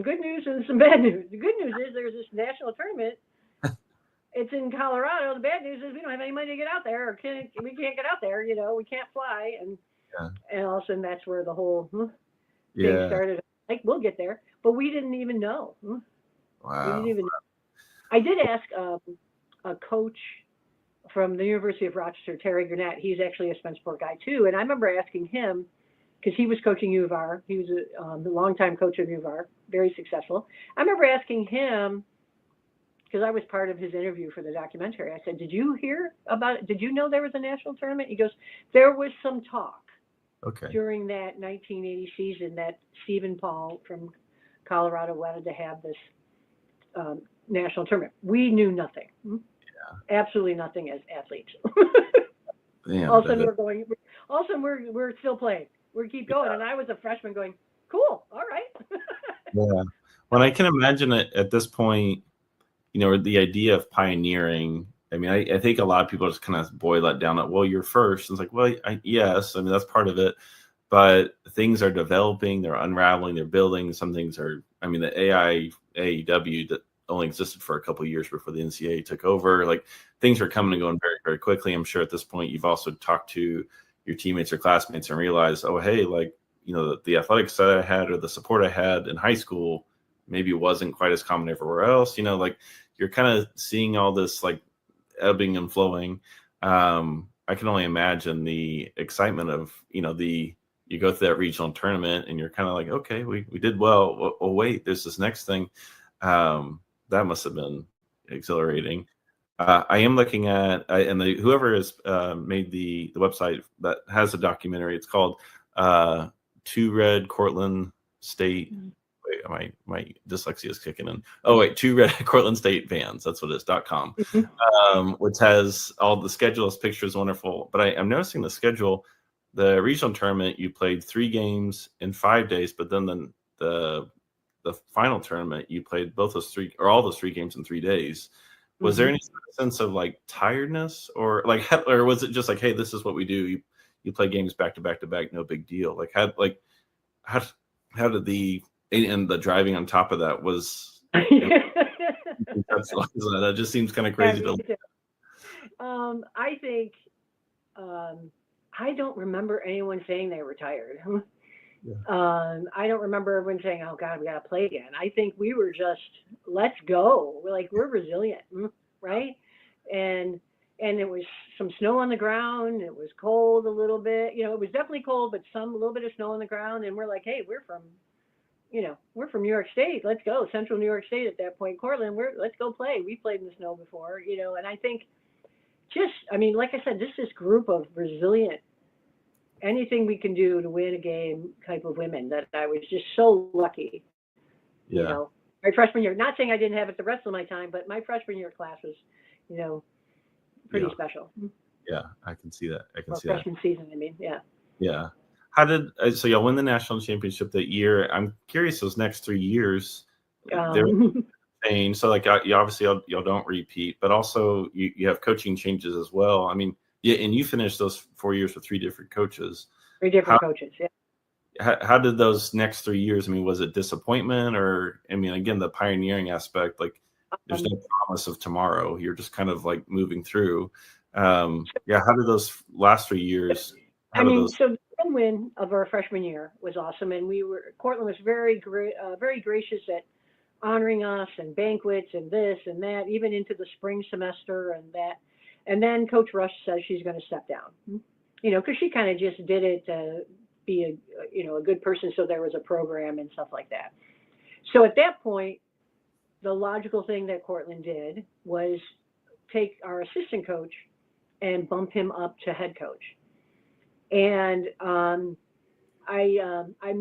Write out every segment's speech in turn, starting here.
good news and some bad news. The good news is there's this national tournament. It's in Colorado. The bad news is we don't have any money to get out there, or we can't get out there. We can't fly, Yeah. and all of a sudden that's where the whole thing Yeah. started. Like we'll get there, but we didn't even know. We didn't Wow. even. I did ask a coach from the University of Rochester, Terry Gurnett. He's actually a Spenceport guy too, and I remember asking him because he was coaching U of R. He was a longtime coach of U of R, very successful. I remember asking him because I was part of his interview for the documentary. I said, "Did you hear about it? Did you know there was a national tournament?" He goes, "There was some talk Okay. during that 1980 season that Stephen Paul from Colorado wanted to have this national tournament. We knew nothing, absolutely nothing as athletes. Damn. All of a sudden we're going. All of a sudden we're still playing. We keep going, and I was a freshman going, cool, all right." Yeah. When I can imagine it at this point, the idea of pioneering. I mean, I think a lot of people just kind of boil that down at, well, you're first. And it's like, well, yes, I mean, that's part of it. But things are developing, they're unraveling, they're building. Some things are, I mean, the AEW that only existed for a couple of years before the NCAA took over. Like things are coming and going very, very quickly. I'm sure at this point you've also talked to your teammates or classmates and realized, oh, hey, like, the athletics that I had or the support I had in high school maybe wasn't quite as common everywhere else. Like you're kind of seeing all this like ebbing and flowing. I can only imagine the excitement of, you go through that regional tournament and you're kind of like, okay, we did well. Oh, wait, there's this next thing. That must have been exhilarating. I am looking at, and whoever has made the website that has a documentary, it's called Two Red Cortland State. Wait, my dyslexia is kicking in. Oh wait, Two Red Cortland State Vans. That's what it is. .com, which has all the schedules, pictures, wonderful. But I'm noticing the schedule. The regional tournament, you played 3 games in 5 days, but then the final tournament, you played both those 3 or all those 3 games in 3 days. Was there any sense of like tiredness, or like, or was it just like, hey, this is what we do? You play games back to back to back, no big deal. Like how did the driving on top of that was? That just seems kind of crazy to. I think I don't remember anyone saying they were tired. Yeah. I don't remember everyone saying, "Oh God, we got to play again." I think we were just, "Let's go." We're resilient, right? And it was some snow on the ground. It was cold a little bit. It was definitely cold, but a little bit of snow on the ground. And we're like, "Hey, we're from New York State. Let's go, Central New York State." At that point, Cortland, let's go play. We played in the snow before, And I think like I said, just this group of resilient, anything we can do to win a game type of women that I was just so lucky. Yeah. My freshman year, not saying I didn't have it the rest of my time, but my freshman year class was, pretty special. Yeah, I can see that. Freshman season, I mean, yeah. Yeah. How did so y'all win the national championship that year? I'm curious, those next 3 years, they're insane. So like you obviously y'all don't repeat, but also you have coaching changes as well. I mean, yeah, and you finished those 4 years with 3 different coaches. 3 different coaches, yeah. How did those next 3 years? I mean, was it disappointment, or I mean, again, the pioneering aspect? Like, there's no promise of tomorrow. You're just kind of like moving through. How did those last 3 years? So the win of our freshman year was awesome, and Cortland was very gracious at honoring us and banquets and this and that, even into the spring semester and that. And then Coach Rush says she's going to step down, because she kind of just did it to be a good person. So there was a program and stuff like that. So at that point, the logical thing that Cortland did was take our assistant coach and bump him up to head coach. And I'm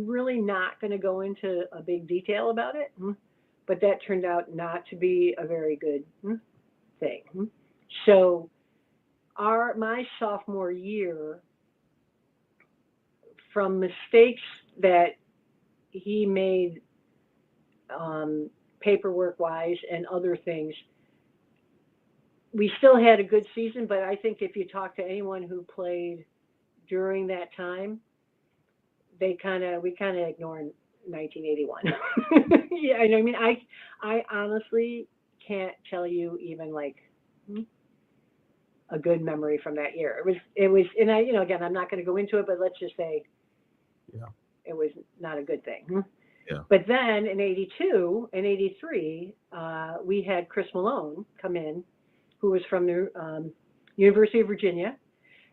really not going to go into a big detail about it, but that turned out not to be a very good thing. So my sophomore year, from mistakes that he made paperwork wise and other things, we still had a good season, but I think if you talk to anyone who played during that time, we kind of ignored 1981. Yeah, I mean, I honestly can't tell you even like a good memory from that year. It was, and I, again, I'm not going to go into it, but let's just say Yeah. it was not a good thing. Yeah. But then in 82 and 83, we had Chris Malone come in, who was from the University of Virginia,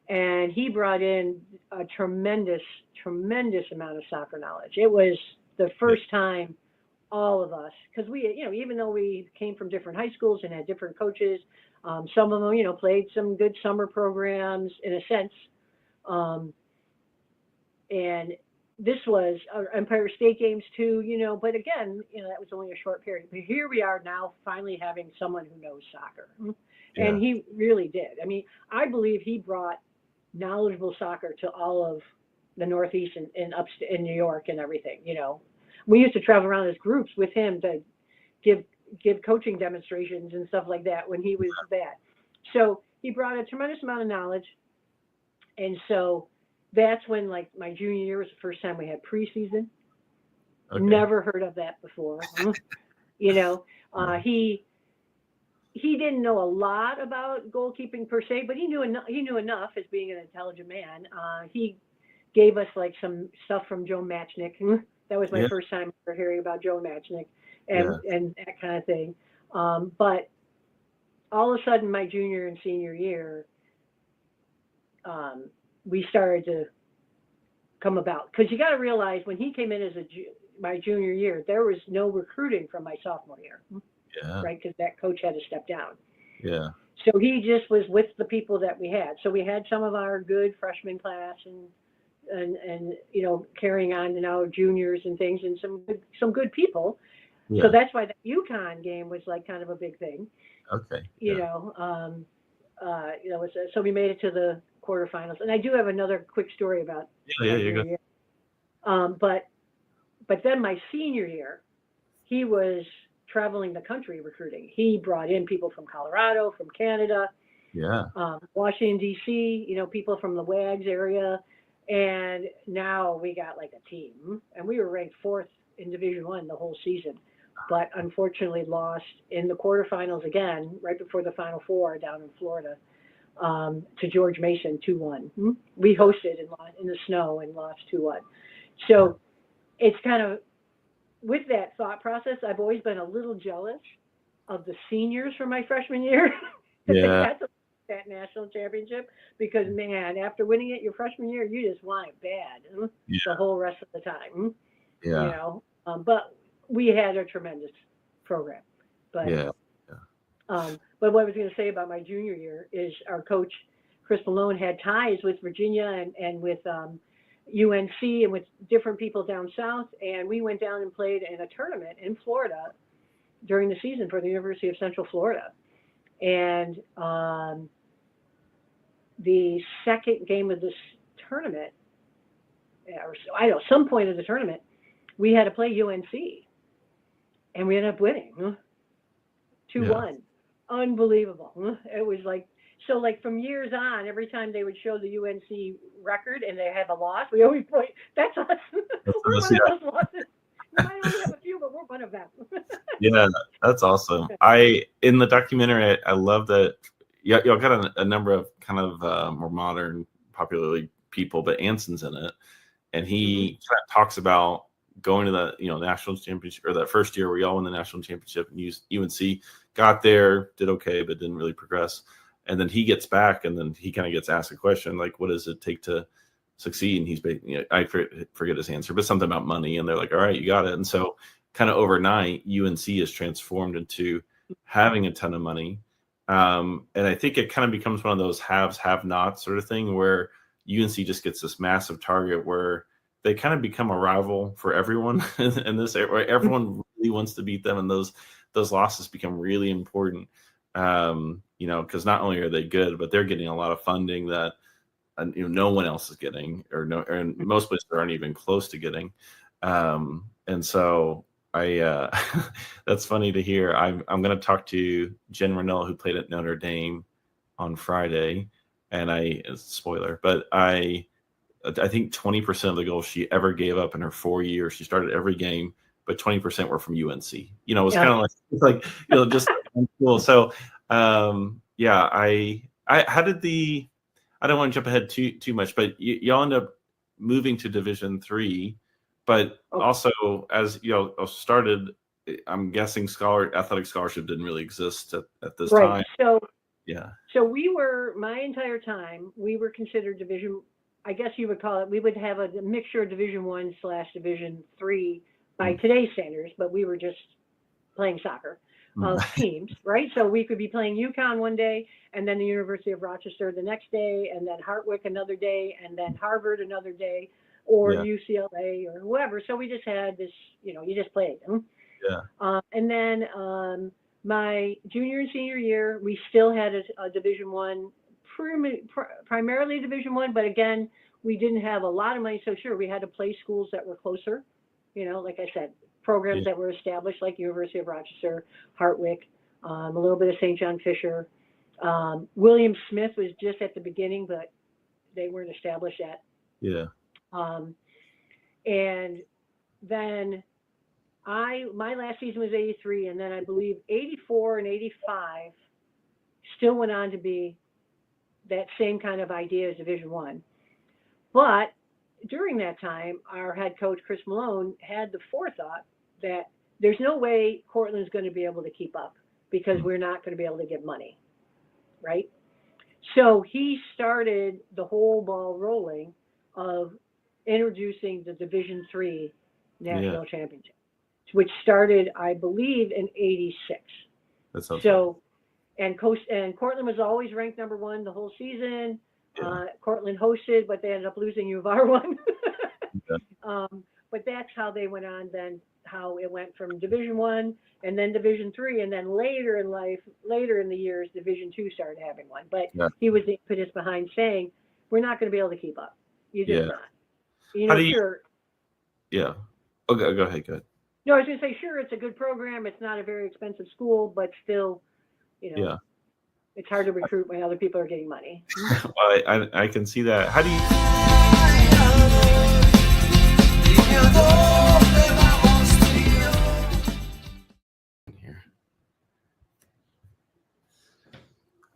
and he brought in a tremendous, tremendous amount of soccer knowledge. It was the first time all of us, because we, even though we came from different high schools and had different coaches, some of them, played some good summer programs in a sense. And this was Empire State Games too, but again, that was only a short period. But here we are now finally having someone who knows soccer. Yeah. And he really did. I mean, I believe he brought knowledgeable soccer to all of the Northeast and upstate in New York and everything, We used to travel around as groups with him to give coaching demonstrations and stuff like that when he was that. So he brought a tremendous amount of knowledge. And so that's when, like, my junior year was the first time we had preseason. Okay. Never heard of that before. He didn't know a lot about goalkeeping per se, but he knew enough as being an intelligent man. He gave us like some stuff from Joe Matchnick. That was my first time ever hearing about Joe Matchnick and that kind of thing. But all of a sudden, my junior and senior year, we started to come about. Because you got to realize when he came in as my junior year, there was no recruiting from my sophomore year. Yeah. Right, because that coach had to step down. Yeah. So he just was with the people that we had. So we had some of our good freshman class and carrying on to now juniors and things and some good people. Yeah. So that's why the UConn game was like kind of a big thing. Okay. So we made it to the quarterfinals, and I do have another quick story about. Yeah. But then my senior year, he was traveling the country recruiting. He brought in people from Colorado, from Canada, Washington, D.C., people from the WAGs area. And now we got like a team. And we were ranked 4th in Division I the whole season. But unfortunately lost in the quarterfinals again, right before the Final Four down in Florida, to George Mason 2-1. We hosted in the snow and lost 2-1. So it's kind of, with that thought process, I've always been a little jealous of the seniors from my freshman year. Yeah. That national championship, because man, after winning it your freshman year, you just want it bad the whole rest of the time. Yeah. But we had a tremendous program. But but what I was going to say about my junior year is our coach Chris Malone had ties with Virginia and with UNC and with different people down south, and we went down and played in a tournament in Florida during the season for the University of Central Florida. And the second game of this tournament, or some point of the tournament, we had to play UNC, and we ended up winning 2-1. Unbelievable. It was like. So, like, from years on, every time they would show the UNC record and they have a loss, we always point, that's us. We're one of those losses. You might only have a few, but we're one of them. Yeah, that's awesome. In the documentary, I love that y'all got a number of kind of more modern, popularly people, but Anson's in it. And he kind of talks about going to the national championship, or that first year where y'all won the national championship, and UNC got there, did okay, but didn't really progress. And then he gets back, and then he kind of gets asked a question like, "What does it take to succeed?" And he's, I forget his answer, but something about money. And they're like, "All right, you got it." And so, kind of overnight, UNC is transformed into having a ton of money. And I think it kind of becomes one of those haves, have-nots sort of thing, where UNC just gets this massive target where they kind of become a rival for everyone in this area. Where everyone really wants to beat them, and those losses become really important. Because not only are they good, but they're getting a lot of funding that no one else is getting, and most places aren't even close to getting. And so that's funny to hear. I'm going to talk to Jen Renola, who played at Notre Dame on Friday, and spoiler, but I think 20% of the goals she ever gave up in her 4 years. She started every game, but 20% were from UNC. You know, it was kind of like, it's like, you know, just cool. So, yeah, how did I don't want to jump ahead too much, but y'all end up moving to Division III, but also as you know started. I'm guessing athletic scholarship didn't really exist at this time. So yeah. So we were, my entire time, we were considered division, I guess you would call it, we would have a mixture of Division I / Division III by today's standards, but we were just playing soccer teams, right? So we could be playing UConn one day, and then the University of Rochester the next day, and then Hartwick another day, and then Harvard another day, or UCLA or whoever. So we just had this, you just played. Yeah. And then my junior and senior year, we still had a Division I, primarily Division I, but again, we didn't have a lot of money. So sure, we had to play schools that were closer, like I said, programs that were established like University of Rochester, Hartwick, a little bit of St. John Fisher. William Smith was just at the beginning, but they weren't established yet. Yeah. And then my last season was 83, and then I believe 84 and 85 still went on to be that same kind of idea as Division I. But during that time, our head coach, Chris Malone, had the forethought that there's no way Cortland's going to be able to keep up because we're not going to be able to get money, right? So he started the whole ball rolling of introducing the Division III National Championship, which started, I believe, in 86. That sounds so, and Cortland was always ranked number one the whole season. Cortland hosted, but they ended up losing. U of R won. But that's how they went on then, how it went from Division I and then Division III, and then later in the years, Division II started having one. But he was the impetus behind saying, we're not going to be able to keep up. You're just not. Sure. Yeah. Okay, go ahead. No, I was going to say, sure, it's a good program. It's not a very expensive school, but still, it's hard to recruit when other people are getting money. Well, I can see that. How do you?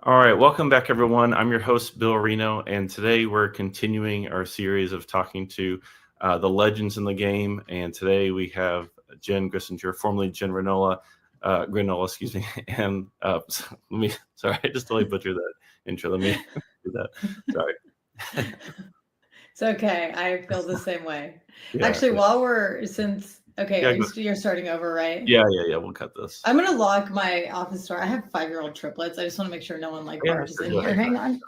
All right, welcome back, everyone. I'm your host, Bill Reno, and today we're continuing our series of talking to the legends in the game. And today we have Jen Grissinger, formerly Jen Renola, excuse me. And sorry, I just totally butchered that intro. Let me do that. Sorry. It's okay. I feel the same way. Actually, you're starting over, right? Yeah. We'll cut this. I'm going to lock my office door. I have 5-year-old triplets. I just want to make sure no one barges in here. Hang on.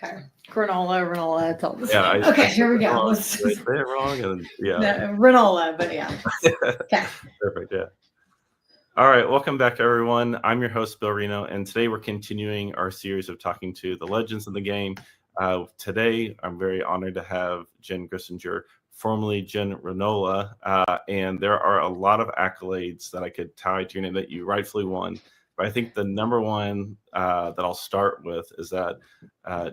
Okay. Renola, it's all the same. Okay, here we go. Let's say it wrong. And no, Renola, but yeah. Okay. Perfect. Yeah. All right. Welcome back, everyone. I'm your host, Bill Reno, and today we're continuing our series of talking to the legends in the game. Today, I'm very honored to have Jen Grissinger, formerly Jen Renola, and there are a lot of accolades that I could tie to your name that you rightfully won. But I think the number one that I'll start with is that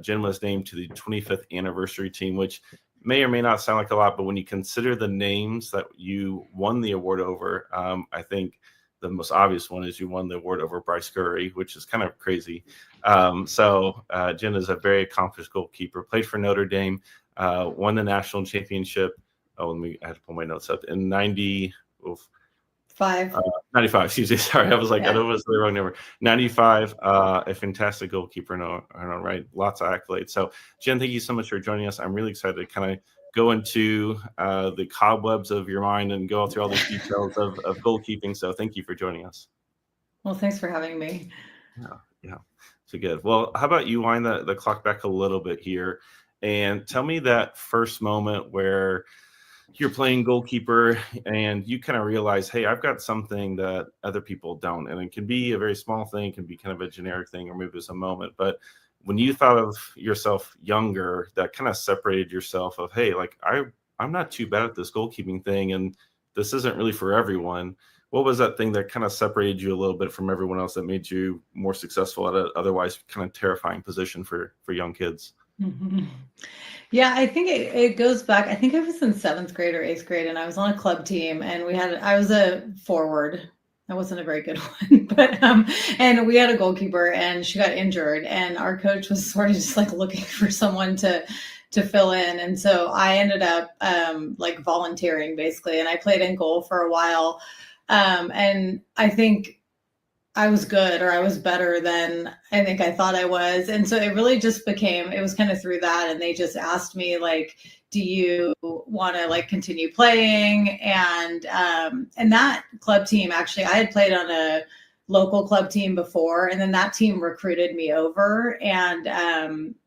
Jen was named to the 25th anniversary team, which may or may not sound like a lot, but when you consider the names that you won the award over, I think the most obvious one is you won the award over Bryce Curry, which is kind of crazy. So Jen is a very accomplished goalkeeper, played for Notre Dame, won the national championship. I had to pull my notes up in 95, excuse me. Sorry. I was like, I know it was the wrong number. 95, a fantastic goalkeeper. No, right. Lots of accolades. So Jen, thank you so much for joining us. I'm really excited to kind of go into the cobwebs of your mind and go through all the details of goalkeeping. So thank you for joining us. Well, thanks for having me. Yeah. So good. Well, how about you wind the clock back a little bit here and tell me that first moment where you're playing goalkeeper and you kind of realize, hey, I've got something that other people don't. And it can be a very small thing, it can be kind of a generic thing, or maybe it's a moment. But when you thought of yourself younger, that kind of separated yourself of, hey, like I'm not too bad at this goalkeeping thing, and this isn't really for everyone. what was that thing that kind of separated you a little bit from everyone else that made you more successful at an otherwise kind of terrifying position for young kids? Mhm. Yeah, I think it goes back. I think I was in 7th grade or 8th grade, and I was on a club team, and I was a forward. I wasn't a very good one, but and we had a goalkeeper, and she got injured, and our coach was sort of just like looking for someone to fill in, and so I ended up like volunteering basically, and I played in goal for a while, and I think I was good, or I was better than I think I thought I was. And so it really just became, it was kind of through that. And they just asked me like, do you want to like continue playing? And that club team, actually, I had played on a local club team before, and then that team recruited me over. And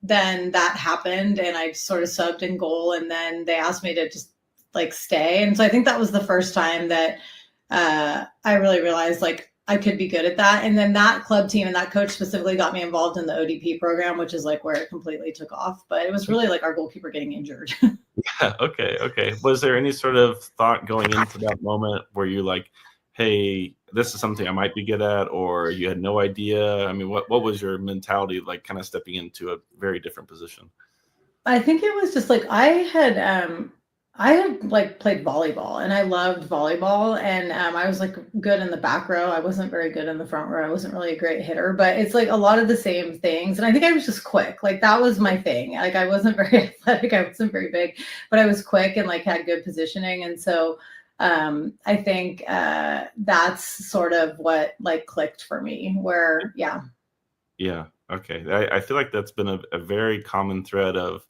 then that happened, and I sort of subbed in goal, and then they asked me to just like stay. And so I think that was the first time that I really realized like I could be good at that. And then that club team and that coach specifically got me involved in the ODP program, which is like where it completely took off. But it was really like our goalkeeper getting injured. Yeah. Okay. Was there any sort of thought going into that moment where you like, hey, this is something I might be good at, or you had no idea? I mean, what was your mentality like kind of stepping into a very different position? I think it was just like I had like played volleyball, and I loved volleyball, and I was like good in the back row. I wasn't very good in the front row. I wasn't really a great hitter, but it's like a lot of the same things. And I think I was just quick. Like that was my thing. Like I wasn't very athletic. I wasn't very big, but I was quick and like had good positioning. And so I think that's sort of what like clicked for me where, yeah. Yeah. Okay. I feel like that's been a very common thread of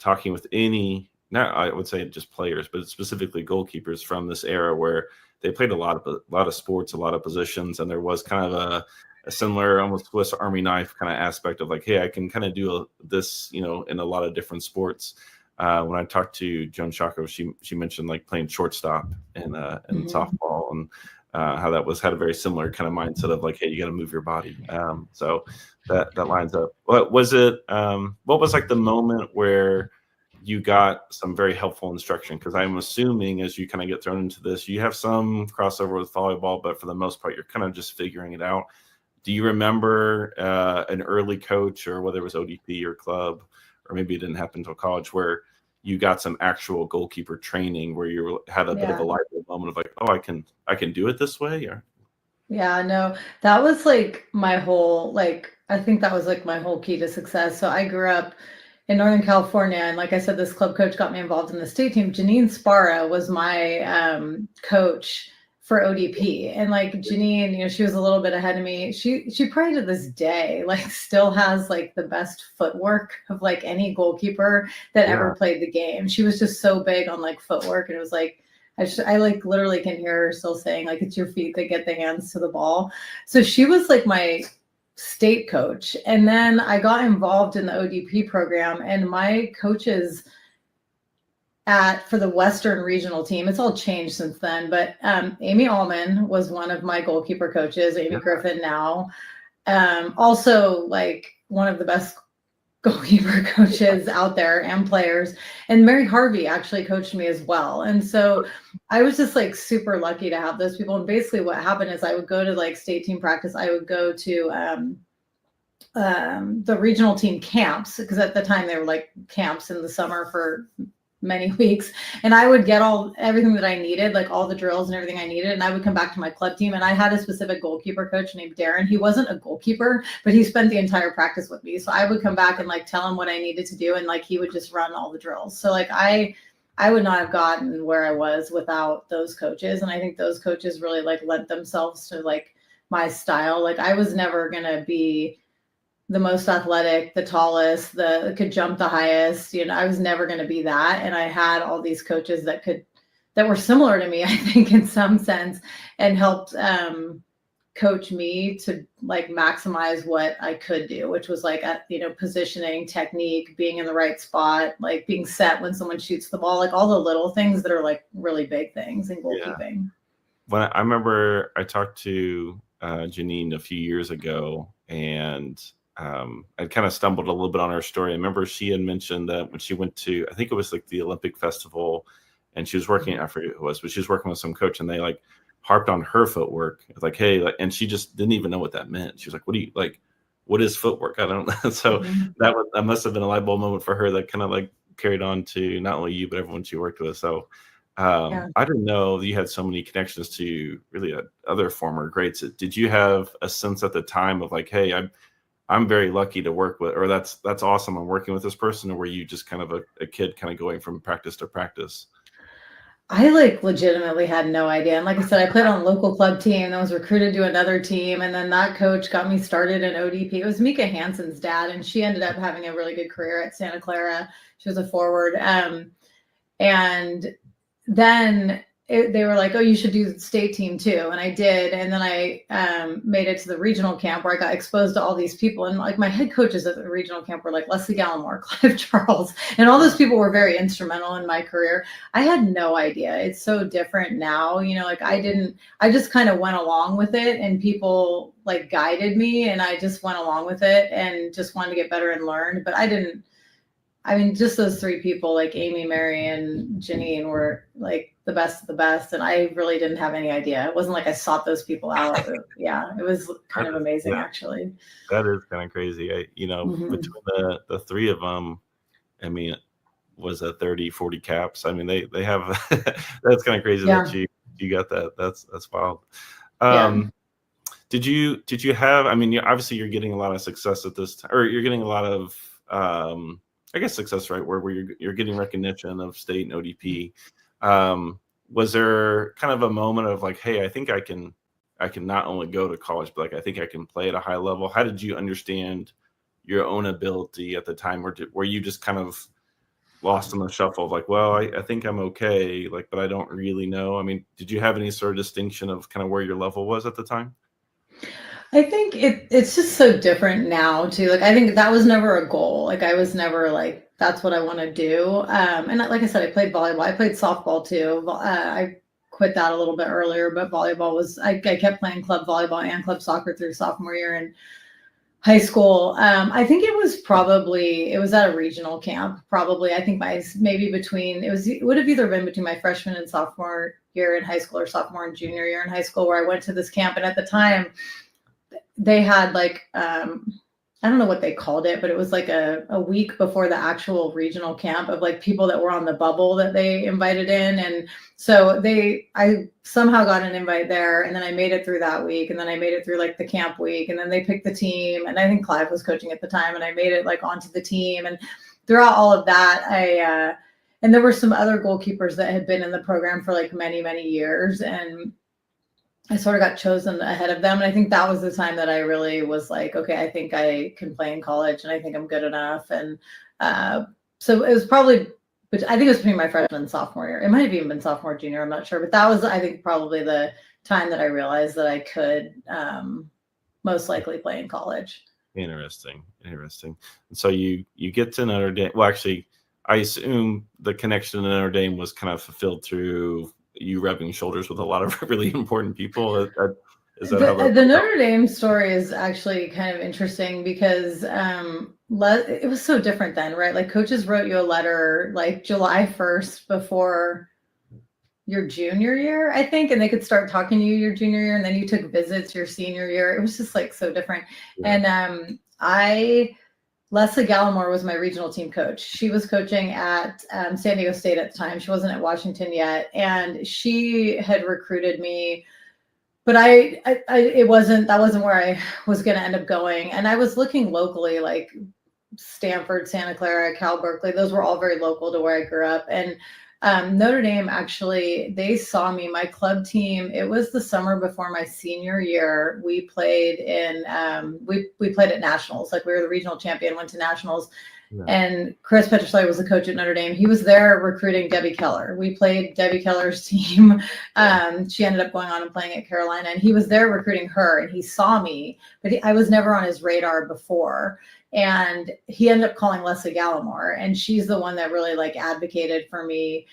talking with not I would say just players, but specifically goalkeepers from this era where they played a lot of sports, a lot of positions, and there was kind of a similar, almost Swiss Army knife kind of aspect of like, hey, I can kind of do this, in a lot of different sports. When I talked to Joan Shako, she mentioned like playing shortstop in softball, and how that had a very similar kind of mindset of like, hey, you got to move your body. So that lines up. What was it? What was like the moment where you got some very helpful instruction? Because I'm assuming as you kind of get thrown into this, you have some crossover with volleyball, but for the most part, you're kind of just figuring it out. Do you remember an early coach, or whether it was ODP or club, or maybe it didn't happen until college, where you got some actual goalkeeper training where you had a bit of a light bulb moment of like, oh, I can do it this way? Or Yeah, no, that was like my whole, like, I think that was like my whole key to success. So I grew up in Northern California, and like I said, this club coach got me involved in the state team. Janine Sparra was my coach for ODP, and like Janine, she was a little bit ahead of me. She probably to this day like still has like the best footwork of like any goalkeeper that ever played the game. She was just so big on like footwork, and it was like I like literally can hear her still saying like it's your feet that get the hands to the ball. So she was like my state coach. And then I got involved in the ODP program, and my coaches for the Western regional team, it's all changed since then, but Amy Allman was one of my goalkeeper coaches, Amy Griffin now. Also like one of the best goalkeeper coaches out there and players. And Mary Harvey actually coached me as well. And so I was just like super lucky to have those people. And basically what happened is I would go to like state team practice. I would go to the regional team camps, because at the time they were like camps in the summer for many weeks, and I would get everything that I needed, like all the drills and everything I needed, and I would come back to my club team, and I had a specific goalkeeper coach named Darren. He wasn't a goalkeeper, but he spent the entire practice with me, so I would come back and like tell him what I needed to do, and like he would just run all the drills. So like I would not have gotten where I was without those coaches, and I think those coaches really like lent themselves to like my style. Like I was never gonna be the most athletic, the tallest, could jump the highest. I was never going to be that. And I had all these coaches that were similar to me, I think, in some sense, and helped coach me to like maximize what I could do, which was like, positioning, technique, being in the right spot, like being set when someone shoots the ball, like all the little things that are like really big things in goalkeeping. When I remember I talked to Janine a few years ago, and I kind of stumbled a little bit on her story. I remember she had mentioned that when she went to, I think it was like the Olympic Festival and she was working, I forget who it was, but she was working with some coach, and they like harped on her footwork. It's like, hey, like, and she just didn't even know what that meant. She was like, what is footwork? I don't know. So that must have been a light bulb moment for her that kind of like carried on to not only you, but everyone she worked with. So I didn't know that you had so many connections to really other former greats. Did you have a sense at the time of like, hey, I'm very lucky to work with, or that's awesome, I'm working with this person, or were you just kind of a kid kind of going from practice to practice? I like legitimately had no idea. And like I said, I played on a local club team and I was recruited to another team. And then that coach got me started in ODP. It was Mika Hansen's dad, and she ended up having a really good career at Santa Clara. She was a forward. And then they were like, oh, you should do state team too. And I did. And then I made it to the regional camp where I got exposed to all these people. And like my head coaches at the regional camp were like Leslie Gallimore, Clive Charles, and all those people were very instrumental in my career. I had no idea. It's so different now. You know, like I just kind of went along with it, and people like guided me, and I just went along with it and just wanted to get better and learn. But I mean, just those three people, like Amy, Mary, and Janine, were like the best of the best. And I really didn't have any idea. It wasn't like I sought those people out. It was kind of amazing, actually. That is kind of crazy. Between the three of them, I mean, was that 30, 40 caps? I mean, they have, that's kind of crazy that you got that. That's wild. Did you have, I mean, obviously you're getting a lot of success at this time, or you're getting a lot of, I guess success, right? Where you're getting recognition of state and ODP. Was there kind of a moment of like, hey, I think I can not only go to college, but like I think I can play at a high level? How did you understand your own ability at the time, or were you just kind of lost in the shuffle of like, well, I think I'm okay, like, but I don't really know? I mean, did you have any sort of distinction of kind of where your level was at the time? I think it's just so different now too. Like, I think that was never a goal. Like, I was never like, that's what I want to do. And like I said, I played volleyball. I played softball too. I quit that a little bit earlier, but volleyball was, I kept playing club volleyball and club soccer through sophomore year in high school. I think it was at a regional camp, probably. I think it would have either been between my freshman and sophomore year in high school, or sophomore and junior year in high school, where I went to this camp. And at the time, they had like, I don't know what they called it, but it was like a week before the actual regional camp of like people that were on the bubble that they invited in. And so I somehow got an invite there, and then I made it through that week, and then I made it through like the camp week, and then they picked the team, and I think Clive was coaching at the time, and I made it like onto the team. And throughout all of that, and there were some other goalkeepers that had been in the program for like many, many years, and I sort of got chosen ahead of them. And I think that was the time that I really was like, okay, I think I can play in college, and I think I'm good enough. And so it was probably, but I think it was between my freshman and sophomore year. It might have even been sophomore, junior, I'm not sure. But that was, I think, probably the time that I realized that I could most likely play in college. Interesting. And so you get to Notre Dame. Well, actually, I assume the connection to Notre Dame was kind of fulfilled through you rubbing shoulders with a lot of really important people. Is that how that the Notre Dame story is actually kind of interesting because it was so different then, right? Like, coaches wrote you a letter like July 1st before your junior year, I think, and they could start talking to you your junior year, and then you took visits your senior year. It was just like so different. Yeah. And Leslie Gallimore was my regional team coach. She was coaching at San Diego State at the time. She wasn't at Washington yet. And she had recruited me, but that wasn't where I was going to end up going. And I was looking locally, like Stanford, Santa Clara, Cal Berkeley. Those were all very local to where I grew up. And Notre Dame, actually, they saw me, my club team. It was the summer before my senior year. We played in, we played at nationals. Like, we were the regional champion, went to nationals. Yeah. And Chris Petrosley was the coach at Notre Dame. He was there recruiting Debbie Keller. We played Debbie Keller's team. She ended up going on and playing at Carolina, and he was there recruiting her, and he saw me, but I was never on his radar before. And he ended up calling Leslie Gallimore, and she's the one that really like advocated for me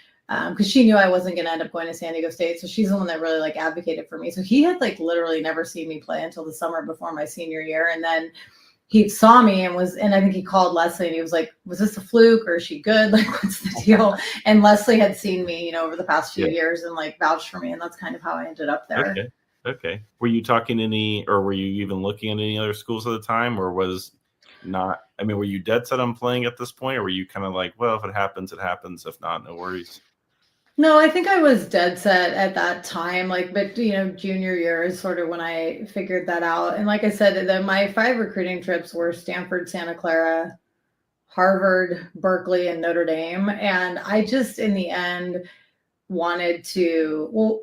because she knew I wasn't going to end up going to San Diego State. So she's the one that really like advocated for me. So he had like literally never seen me play until the summer before my senior year. And then he saw me and I think he called Leslie, and he was like, was this a fluke, or is she good? Like, what's the deal. And Leslie had seen me, over the past few Yeah. years and like vouched for me. And that's kind of how I ended up there. Okay. Were you talking or were you even looking at any other schools at the time, or was not? I mean, were you dead set on playing at this point, or were you kind of like, well, if it happens, it happens. If not, no worries. No, I think I was dead set at that time, but junior year is sort of when I figured that out. And like I said, my 5 recruiting trips were Stanford, Santa Clara, Harvard, Berkeley, and Notre Dame. And I just, in the end, wanted to,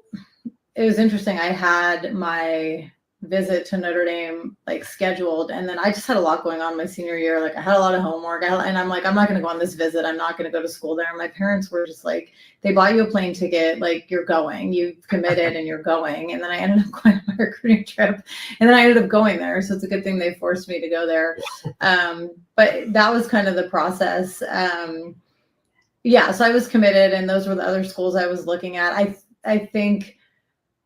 it was interesting. I had my visit to Notre Dame scheduled, and then I just had a lot going on my senior year. I had a lot of homework, and I'm like, I'm not going to go on this visit. I'm not going to go to school there. And my parents were just like, they bought you a plane ticket, you're going, you've committed, and you're going. And then I ended up going on my recruiting trip, and then I ended up going there. So it's a good thing they forced me to go there. But that was kind of the process. Yeah, so I was committed, and those were the other schools I was looking at. I think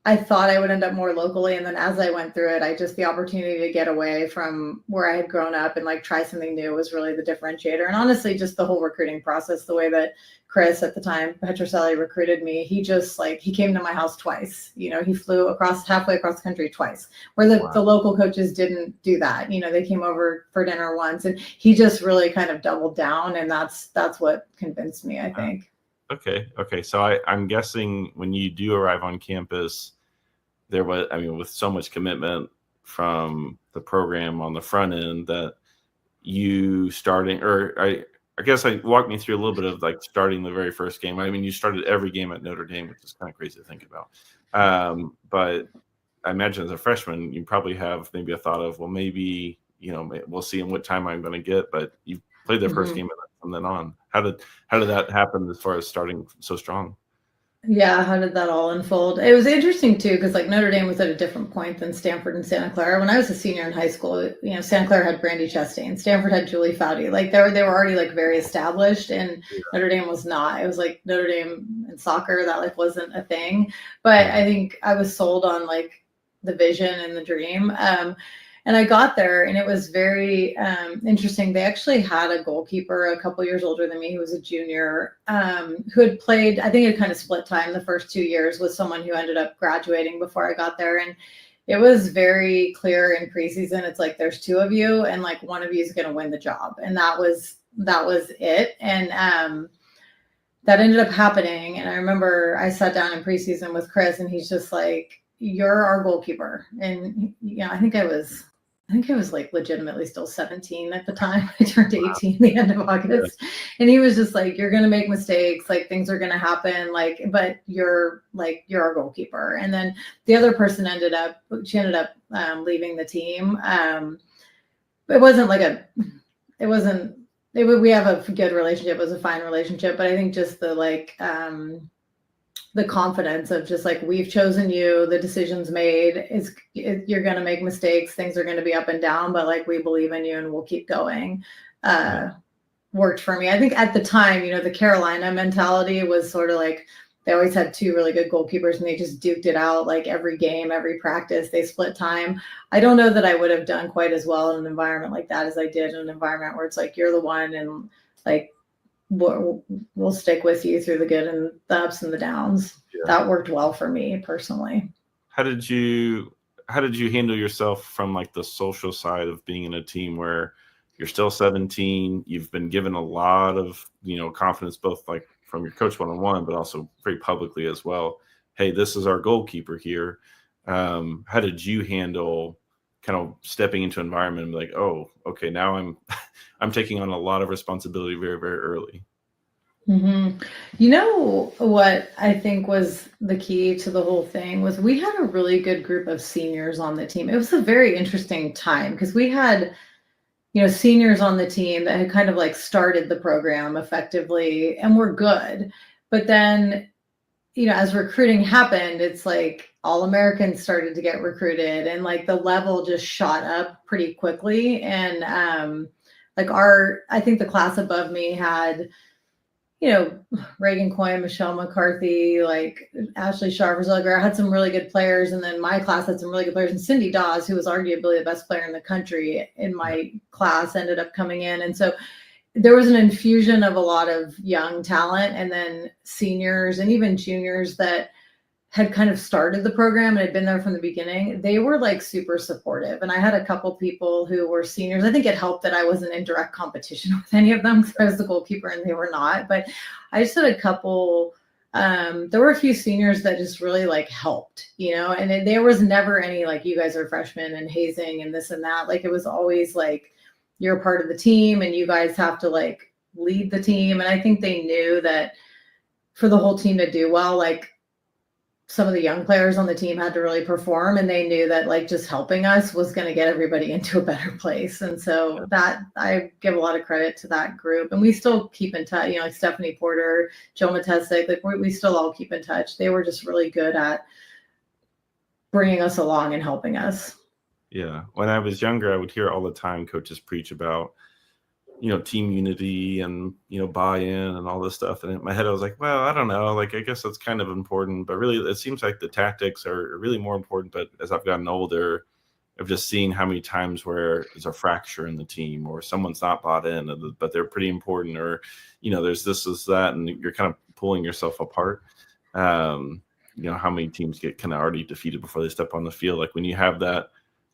I thought I would end up more locally. And then as I went through it, the opportunity to get away from where I had grown up and try something new was really the differentiator. And honestly, just the whole recruiting process, the way that Chris at the time, Petroselli, recruited me, he just he came to my house twice. He flew halfway across the country twice, where the local coaches didn't do that. They came over for dinner once, and he just really kind of doubled down. And that's what convinced me, I think. Okay. So I'm guessing when you do arrive on campus, there was, with so much commitment from the program on the front end that you starting, or I guess walk me through a little bit of starting the very first game. You started every game at Notre Dame, which is kind of crazy to think about. But I imagine as a freshman, you probably have maybe a thought of, well, maybe, we'll see in what time I'm going to get, but you played the first game from then on. How did that happen as far as starting so strong? Yeah, how did that all unfold? It was interesting too, because Notre Dame was at a different point than Stanford and Santa Clara. When I was a senior in high school, Santa Clara had Brandy Chastain, Stanford had Julie Foudy. They were already very established, and Notre Dame was not. It was Notre Dame and soccer, that wasn't a thing. But I think I was sold on the vision and the dream. And I got there, and it was very interesting. They actually had a goalkeeper a couple years older than me, who was a junior, who had played, I think it kind of split time the first 2 years with someone who ended up graduating before I got there. And it was very clear in preseason. It's there's 2 of you, and one of you is going to win the job. And that was it. And that ended up happening. And I remember I sat down in preseason with Chris, and he's just like, you're our goalkeeper. And I think I was legitimately still 17 at the time. I turned 18 the end of August. And he was just like, you're going to make mistakes. Things are going to happen. But you're our goalkeeper. And then the other person ended up leaving the team. We have a good relationship. It was a fine relationship, but I think just the confidence of just we've chosen you, the decision's made, you're going to make mistakes, things are going to be up and down, but we believe in you and we'll keep going, worked for me. I think at the time, the Carolina mentality was sort of they always had 2 really good goalkeepers, and they just duked it out every game, every practice, they split time. I don't know that I would have done quite as well in an environment like that as I did in an environment where it's you're the one, and we'll stick with you through the good and the ups and the downs. That worked well for me personally. How did you handle yourself from the social side of being in a team where you're still 17, you've been given a lot of confidence, both from your coach one-on-one, but also very publicly as well? Hey, this is our goalkeeper here. How did you handle kind of stepping into an environment and be oh, okay, now I'm taking on a lot of responsibility very, very early? What I think was the key to the whole thing was we had a really good group of seniors on the team. It was a very interesting time because we had, seniors on the team that had kind of started the program effectively and were good. But then, as recruiting happened, it's all Americans started to get recruited, and the level just shot up pretty quickly. And I think the class above me had, Reagan Coyne, Michelle McCarthy, Ashley Sharver, had some really good players. And then my class had some really good players. And Cindy Dawes, who was arguably the best player in the country in my class, ended up coming in. And so there was an infusion of a lot of young talent, and then seniors and even juniors that had kind of started the program and had been there from the beginning. They were like super supportive. And I had a couple people who were seniors. I think it helped that I wasn't in direct competition with any of them because I was the goalkeeper and they were not. But I just had a couple, there were a few seniors that just really like helped, you know, and there was never any like, you guys are freshmen and hazing and this and that. Like it was always like, you're a part of the team and you guys have to like lead the team. And I think they knew that for the whole team to do well, like some of the young players on the team had to really perform, and they knew that like just helping us was going to get everybody into a better place. And so that I give a lot of credit to that group, and we still keep in touch, you know, like Stephanie Porter, Joe Matesic, like we still all keep in touch. They were just really good at bringing us along and helping us. Yeah. When I was younger, I would hear all the time coaches preach about, you know, team unity and, you know, buy-in and all this stuff. And in my head, I was like, well, I don't know. Like, I guess that's kind of important, but really it seems like the tactics are really more important. But as I've gotten older, I've just seen how many times where there's a fracture in the team or someone's not bought in, but they're pretty important, or, you know, there's this, that, and you're kind of pulling yourself apart. You know, how many teams get kind of already defeated before they step on the field. Like when you have that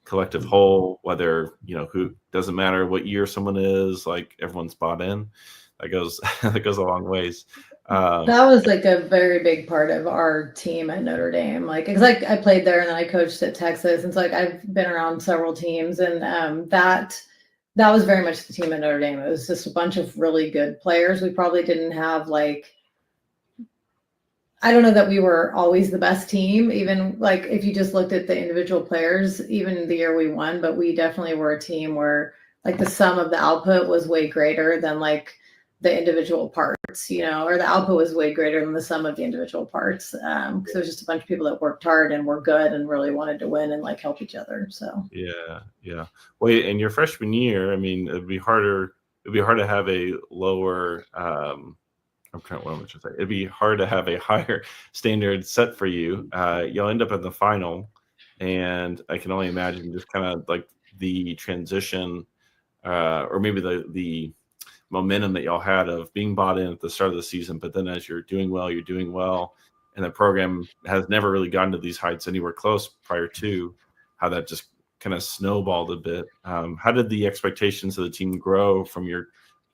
collective whole, whether, you know, who, doesn't matter what year someone is, like everyone's bought in, that goes that goes a long ways. That was like a very big part of our team at Notre Dame, like because I played there and then I coached at Texas, and so like I've been around several teams, and that was very much the team at Notre Dame. It was just a bunch of really good players. We probably didn't have like, I don't know that we were always the best team, even like if you just looked at the individual players, even the year we won, but we definitely were a team where like the sum of the output was way greater than like the individual parts, you know, or the output was way greater than the sum of the individual parts. Because it was just a bunch of people that worked hard and were good and really wanted to win and like help each other. So yeah. Well, in your freshman year, I mean, it'd be hard to have a lower it'd be hard to have a higher standard set for you. You'll end up in the final, and I can only imagine just kind of like the transition, or maybe the momentum that y'all had of being bought in at the start of the season, but then as you're doing well, and the program has never really gotten to these heights anywhere close prior to, how that just kind of snowballed a bit. How did the expectations of the team grow from your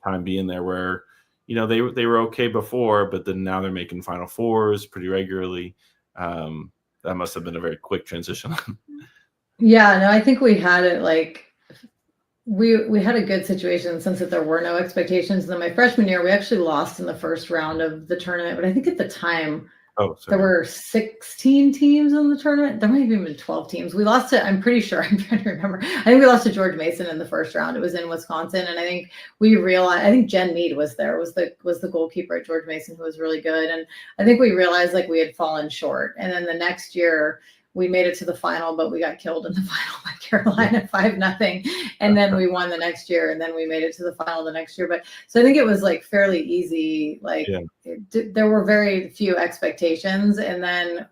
time being there, where, you know, they were okay before, but then now they're making Final Fours pretty regularly? That must have been a very quick transition. Yeah, no, I think we had it like we had a good situation since that there were no expectations. And then my freshman year, we actually lost in the first round of the tournament, but I think at the time there were 16 teams in the tournament. There might have even been 12 teams. We lost to, I'm pretty sure, I'm trying to remember. I think we lost to George Mason in the first round. It was in Wisconsin. And I think we realized, I think Jen Mead was there, was the goalkeeper at George Mason, who was really good. And I think we realized like we had fallen short. And then the next year we made it to the final, but we got killed in the final by Carolina 5-0. And then we won the next year, and then we made it to the final the next year. But so I think it was like fairly easy. Like there were very few expectations. And then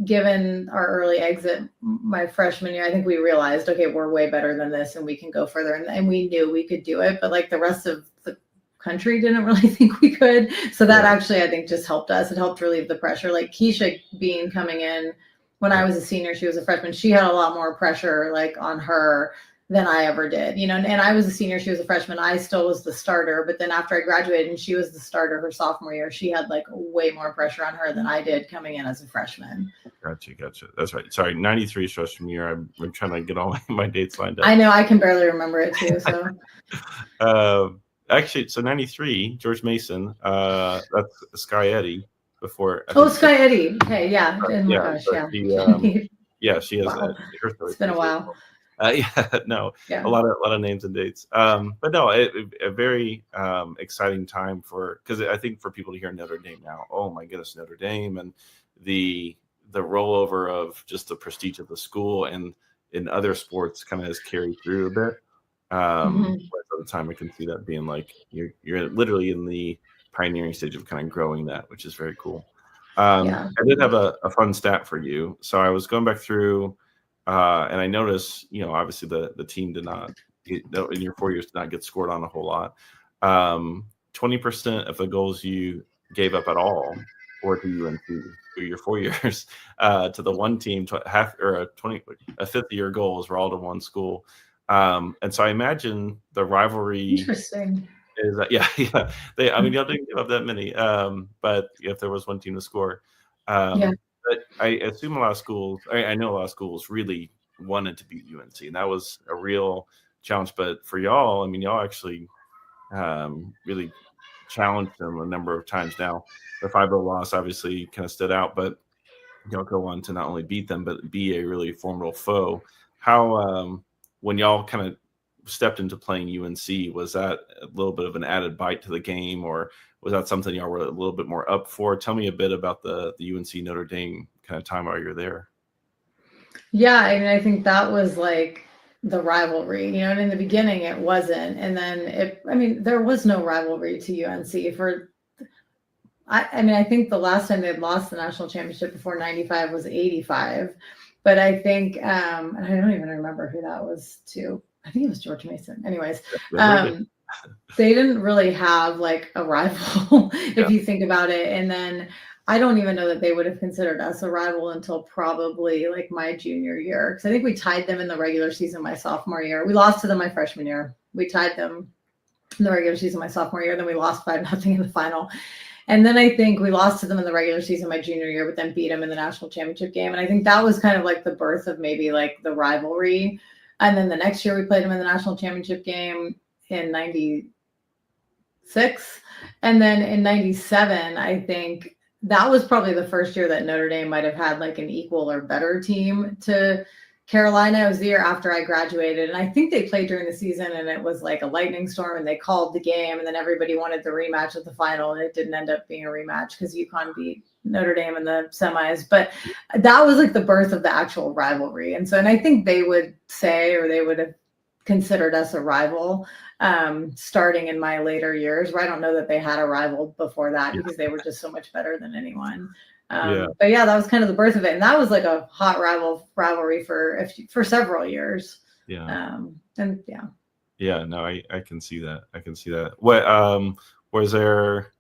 given our early exit my freshman year, I think we realized, okay, we're way better than this and we can go further. And we knew we could do it, but like the rest of the country didn't really think we could. So that actually, I think, just helped us. It helped relieve the pressure. Like Keisha Bean coming in, when I was a senior, she was a freshman. She had a lot more pressure like on her than I ever did, you know, and I was a senior, she was a freshman. I still was the starter, but then after I graduated and she was the starter her sophomore year, she had like way more pressure on her than I did coming in as a freshman. Gotcha. That's right. Sorry, 93 is freshman year. I'm trying to get all my dates lined up. I know, I can barely remember it too. So actually, so 93, George Mason, that's Sky Eddy. Before Sky Eddy. Okay, yeah. Oh my gosh, she has wow. It's been a while. A lot of names and dates. But no, a very exciting time because I think for people to hear Notre Dame now, oh my goodness, Notre Dame, and the rollover of just the prestige of the school and in other sports kind of has carried through a bit. At the time, I can see that being like you're literally in the pioneering stage of kind of growing that, which is very cool. I did have a fun stat for you. So I was going back through, and I noticed, you know, obviously the team did not, in your 4 years, did not get scored on a whole lot. 20% of the goals you gave up at all were to UNC through your 4 years. To the one team, a fifth of your goals were all to one school. And so I imagine the rivalry Interesting. is that, yeah. Y'all didn't give up that many, but if there was one team to score, Yeah. but I assume a lot of schools, I know a lot of schools really wanted to beat UNC, and that was a real challenge. But for y'all, I mean, y'all actually really challenged them a number of times. Now, the 5-0 loss obviously kind of stood out, but y'all go on to not only beat them, but be a really formidable foe. How, when y'all kind of stepped into playing UNC, was that a little bit of an added bite to the game, or was that something y'all were a little bit more up for? Tell me a bit about the UNC Notre Dame kind of time while you're there. Yeah, I mean, I think that was like the rivalry, and in the beginning it wasn't. And then there was no rivalry to UNC for, I think the last time they'd lost the national championship before 95 was 85. But I think, and I don't even remember who that was to. I think it was George Mason. Anyways, they didn't really have like a rival if you think about it. And then I don't even know that they would have considered us a rival until probably like my junior year. Because I think we tied them in the regular season my sophomore year. We lost to them my freshman year. We tied them in the regular season my sophomore year. Then we lost 5-0 in the final. And then I think we lost to them in the regular season my junior year, but then beat them in the national championship game. And I think that was kind of like the birth of maybe like the rivalry. And then the next year we played them in the national championship game in 96. And then in 97, I think that was probably the first year that Notre Dame might have had like an equal or better team to Carolina. It was the year after I graduated. And I think they played during the season and it was like a lightning storm and they called the game and then everybody wanted the rematch at the final. And it didn't end up being a rematch because UConn beat Notre Dame in the semis. But that was like the birth of the actual rivalry. And I think they would say, or they would have considered us a rival starting in my later years, where I don't know that they had a rival before that because they were just so much better than anyone. But yeah, that was kind of the birth of it. And that was like a hot rivalry for several years. Yeah. No, I can see that. What, was there,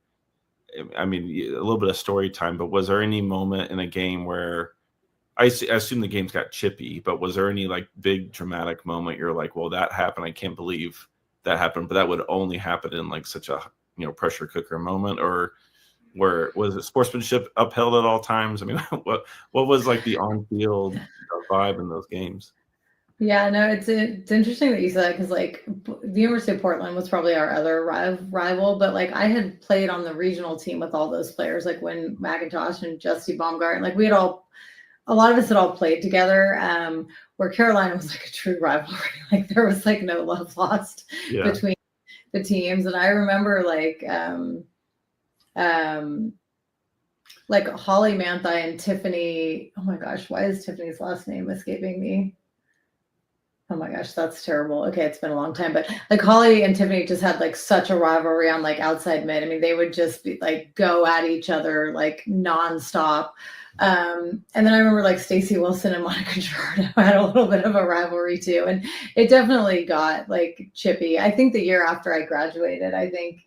I mean, a little bit of story time, but was there any moment in a game where I assume the games got chippy, but was there any like big dramatic moment you're like, well, that happened, I can't believe that happened, but that would only happen in like such a pressure cooker moment? Or where was it sportsmanship upheld at all times? I mean, what was like the on-field vibe in those games? Yeah, no, it's interesting that you said that because like the University of Portland was probably our other rival, but like I had played on the regional team with all those players, like when McIntosh and Justy Baumgart, like a lot of us had all played together, where Carolina was like a true rivalry. Like there was like no love lost between the teams. And I remember like Holly Manthei and Tiffany. Oh my gosh, why is Tiffany's last name escaping me? Oh my gosh, that's terrible. Okay, it's been a long time, but like Holly and Tiffany just had like such a rivalry on like outside mid. I mean, they would just be like go at each other like nonstop. And then I remember like Stacey Wilson and Monica Gerardo had a little bit of a rivalry too. And it definitely got like chippy. I think the year after I graduated, I think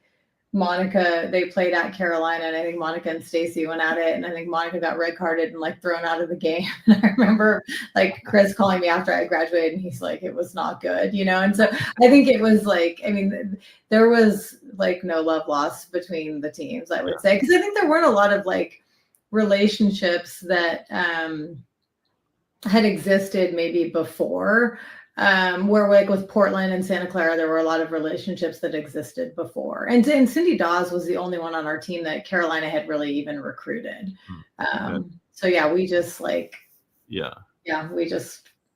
Monica, they played at Carolina, and I think Monica and Stacey went at it, and I think Monica got red carded and like thrown out of the game. And I remember like Chris calling me after I graduated, and he's like, it was not good, And so I think it was like, I mean, there was like no love lost between the teams, I would say, because I think there weren't a lot of like relationships that had existed maybe before. Where like with Portland and Santa Clara, there were a lot of relationships that existed before. And Cindy Dawes was the only one on our team that Carolina had really even recruited. So yeah, we just like,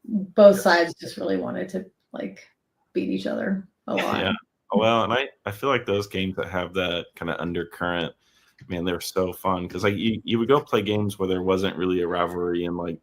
both sides just really wanted to like beat each other a lot. Yeah. Well, and I feel like those games that have that kind of undercurrent, man, they're so fun. Cause like you would go play games where there wasn't really a rivalry and like,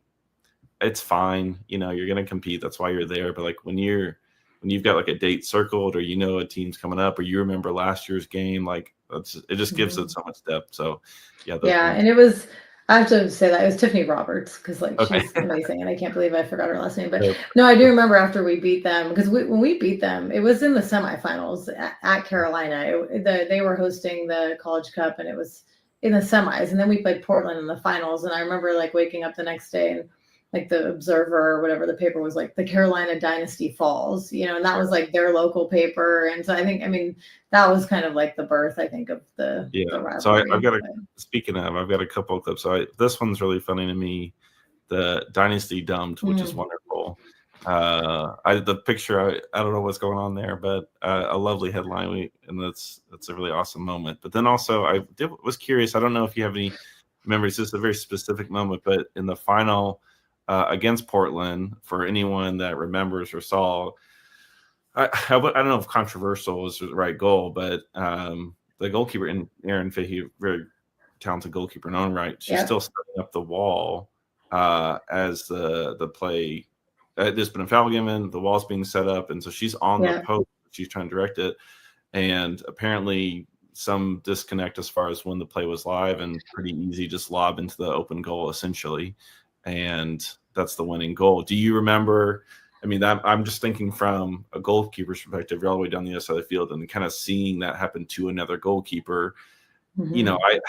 it's fine, you're going to compete. That's why you're there. But like when you've got like a date circled, or a team's coming up, or you remember last year's game, like it just gives it so much depth. So and it was, I have to say that it was Tiffany Roberts because like Okay. she's amazing, and I can't believe I forgot her last name. But Yep. no, I do remember after we beat them because when we beat them, it was in the semifinals at Carolina. They were hosting the College Cup, and it was in the semis, and then we played Portland in the finals. And I remember like waking up the next day and like the Observer or whatever the paper was like the Carolina Dynasty Falls, and that was like their local paper. And so I mean, that was kind of like the birth, I think, of the rivalry. So I've got I've got a couple of clips. So this one's really funny to me. The Dynasty Dumped, which is wonderful. The picture, I don't know what's going on there, but a lovely headline. And that's a really awesome moment. But then also I was curious. I don't know if you have any memories. This is a very specific moment, but in the final against Portland, for anyone that remembers or saw, I don't know if controversial is the right goal, but the goalkeeper in Aaron Fahey, very talented goalkeeper in own right, she's still setting up the wall as the play. There's been a foul given, the wall's being set up, and so she's on the post. She's trying to direct it, and apparently some disconnect as far as when the play was live, and pretty easy just lob into the open goal essentially, and that's the winning goal. Do you remember? I mean, I'm just thinking from a goalkeeper's perspective, you're all the way down the other side of the field, and kind of seeing that happen to another goalkeeper. I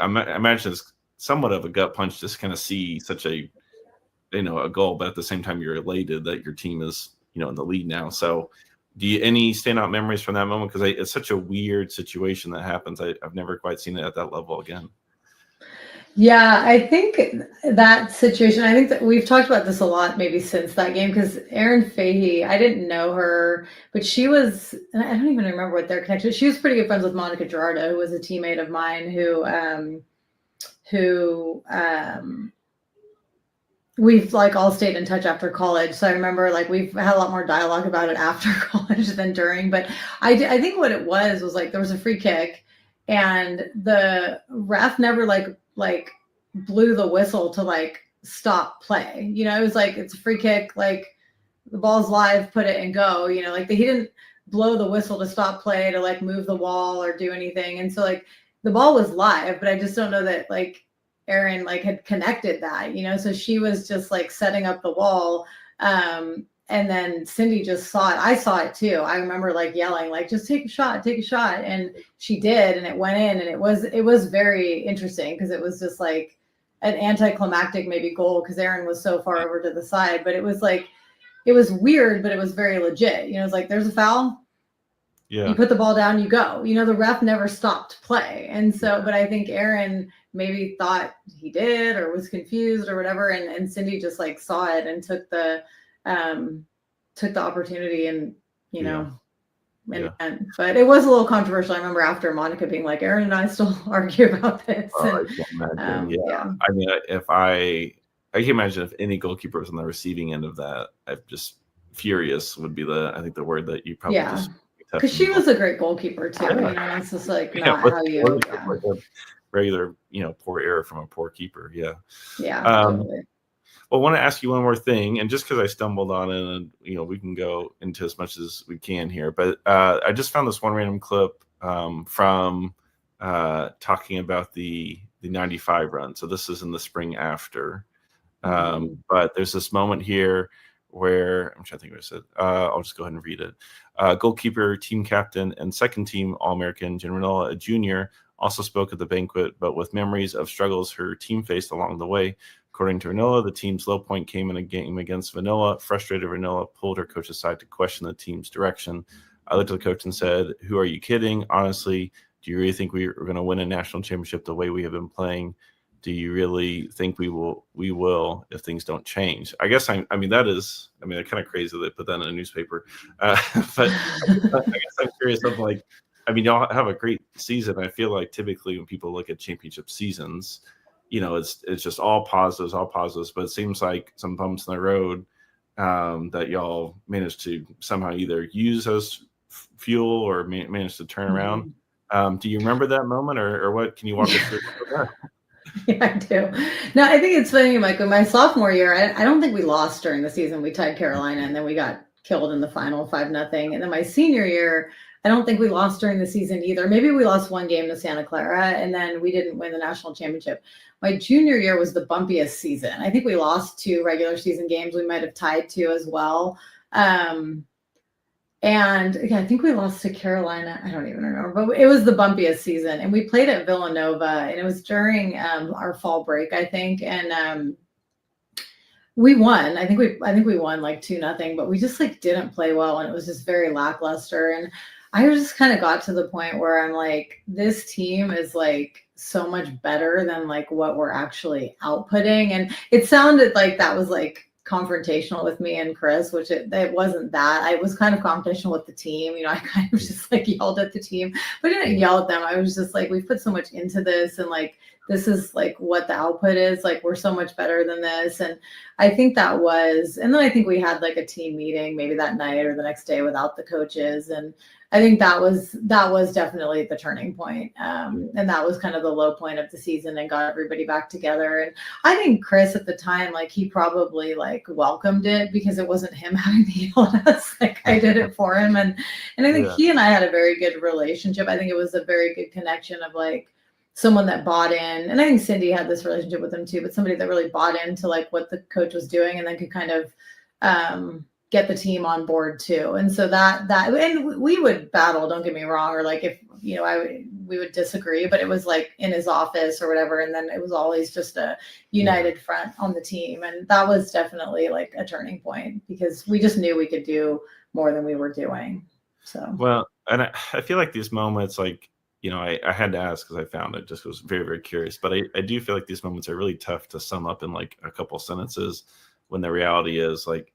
imagine it's somewhat of a gut punch just kind of see such a goal, but at the same time you're elated that your team is in the lead now. So do you any standout memories from that moment? Because it's such a weird situation that happens. I've never quite seen it at that level again. Yeah, I think that situation, I think that we've talked about this a lot maybe since that game, because Erin Fahey, I didn't know her, but she was, and I don't even remember what their connection was. She was pretty good friends with Monica Gerardo, who was a teammate of mine who we've like all stayed in touch after college. So I remember like we've had a lot more dialogue about it after college than during, but I think what it was like there was a free kick and the ref never like blew the whistle to like stop play. It was like, it's a free kick, like the ball's live, put it and go, like he didn't blow the whistle to stop play to like move the wall or do anything. And so like the ball was live, but I just don't know that like Erin like had connected that, so she was just like setting up the wall. And then Cindy just saw it. I saw it too. I remember like yelling, like, just take a shot. And she did, and it went in, and it was very interesting because it was just like an anticlimactic maybe goal because Erin was so far over to the side, but it was like, it was weird, but it was very legit. It was like, there's a foul. Yeah. You put the ball down, you go. The ref never stopped play. And so, but I think Erin maybe thought he did or was confused or whatever. And Cindy just like saw it and took the opportunity and, but it was a little controversial. I remember after Monica being like, Erin and I still argue about this. I mean, I can imagine if any goalkeeper was on the receiving end of that, I'm just furious would be I think the word that you probably just. Because she was a great goalkeeper too. It's just like not how you. Like a regular, poor error from a poor keeper. Yeah. Yeah. Totally. Well, I want to ask you one more thing, and just because I stumbled on it, and we can go into as much as we can here, but I just found this one random clip from talking about the 95 run. So this is in the spring after, but there's this moment here where I'm trying to think what I said. I'll just go ahead and read it. Goalkeeper, team captain, and second team All-American Renola, a junior, also spoke at the banquet, but with memories of struggles her team faced along the way. According to Renola, the team's low point came in a game against Renola. Frustrated, Renola pulled her coach aside to question the team's direction. I looked at the coach and said, "Who are you kidding? Honestly, do you really think we're going to win a national championship the way we have been playing? Do you really think we will if things don't change?" I guess that is kind of crazy that they put that in a newspaper. But I guess I'm curious of like, y'all have a great season. I feel like typically when people look at championship seasons, it's just all positives, but it seems like some bumps in the road that y'all managed to somehow either use as fuel or managed to turn around. Do you remember that moment or what? Can you walk us through that? Yeah, I do. No, I think it's funny, Michael. My sophomore year, I don't think we lost during the season. We tied Carolina, and then we got killed in the final 5-0. And then my senior year, I don't think we lost during the season either. Maybe we lost one game to Santa Clara, and then we didn't win the national championship. My junior year was the bumpiest season. I think we lost 2 regular season games. We might have tied 2 as well. And yeah, I think we lost to Carolina. I don't even remember, but it was the bumpiest season. And we played at Villanova, and it was during our fall break, I think. And we won. I think we won like 2-0, but we just like didn't play well, and it was just very lackluster. And I just kind of got to the point where I'm like, this team is like so much better than like what we're actually outputting. And it sounded like that was like confrontational with me and Chris, which it wasn't that. I was kind of confrontational with the team. You know, I kind of just like yelled at the team, but I didn't yell at them. I was just like, we've put so much into this, and like, this is like what the output is. Like, we're so much better than this. And I think that was, and then I think we had like a team meeting maybe that night or the next day without the coaches. And I think that was definitely the turning point. And that was kind of the low point of the season and got everybody back together. And I think Chris at the time, like, he probably like welcomed it because it wasn't him having to yell at us. Like, I did it for him. And I think he and I had a very good relationship. I think it was a very good connection of like someone that bought in. And I think Cindy had this relationship with him too, but somebody that really bought into like what the coach was doing and then could kind of get the team on board too. And so that and we would battle, don't get me wrong, or like if you know we would disagree, but it was like in his office or whatever, and then it was always just a united front on the team. And that was definitely like a turning point because we just knew we could do more than we were doing. So well, and I feel like these moments, like, you know, I had to ask because I found it, just was very, very curious, but I do feel like these moments are really tough to sum up in like a couple sentences when the reality is like,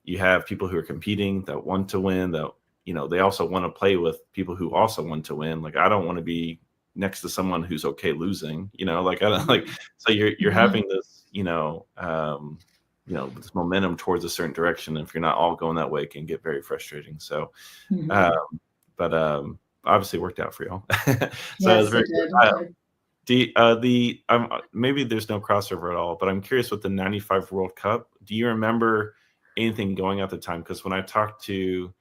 you have people who are competing that want to win, that, you know, they also want to play with people who also want to win. Like, I don't want to be next to someone who's okay losing, you know, like, I don't like, so you're having this, this momentum towards a certain direction. If you're not all going that way, it can get very frustrating. So, obviously it worked out for y'all. So yes, it was very good. Maybe there's no crossover at all, but I'm curious with the 95 World Cup. Do you remember anything going at the time? Because when I talked to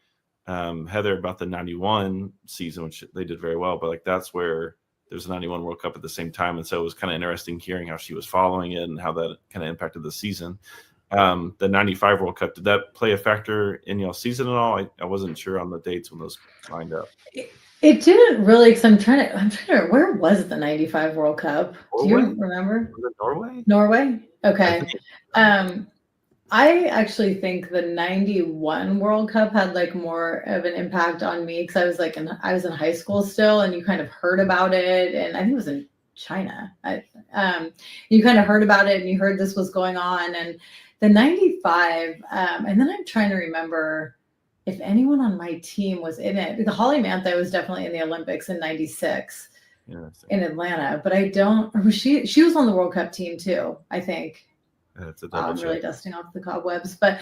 Heather about the 91 season, which they did very well, but like that's where there's a 91 World Cup at the same time. And so it was kind of interesting hearing how she was following it and how that kind of impacted the season. The 95 World Cup, did that play a factor in y'all's season at all? I wasn't sure on the dates when those lined up. It didn't really, because I'm trying to, where was the 95 World Cup? Norway? Do you remember? Was it Norway? Norway? Okay. I actually think the 91 World Cup had like more of an impact on me because I was in high school still, and you kind of heard about it, and I think it was in China. You kind of heard about it, and you heard this was going on, and the 95, and then I'm trying to remember if anyone on my team was in it. The Holly Mantha was definitely in the Olympics in 96 in Atlanta, but I don't, she was on the World Cup team too, I think. I'm really dusting off the cobwebs, but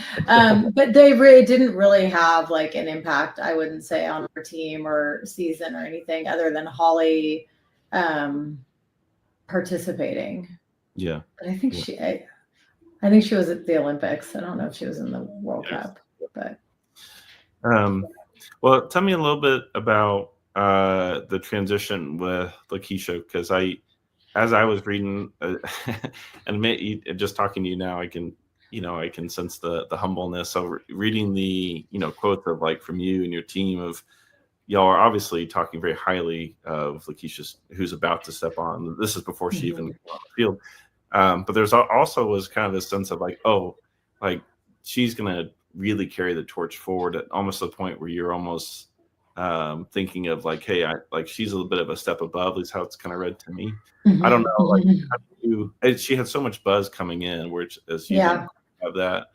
they really didn't really have like an impact, I wouldn't say, on our team or season or anything other than Holly participating. Yeah. But I think I think she was at the Olympics. I don't know if she was in the World Cup, but. Well, tell me a little bit about the transition with Lakeisha, because as I was reading, and just talking to you now, I can sense the humbleness. So reading the, quotes of like from you and your team of y'all are obviously talking very highly of Lakeisha, who's about to step on. This is before she even got on the field. But there's also was kind of this sense of like, oh, like she's going to really carry the torch forward at almost the point where you're almost thinking of like, hey, she's a little bit of a step above, at least how it's kind of read to me. I don't know, like she had so much buzz coming in, which as you didn't have that,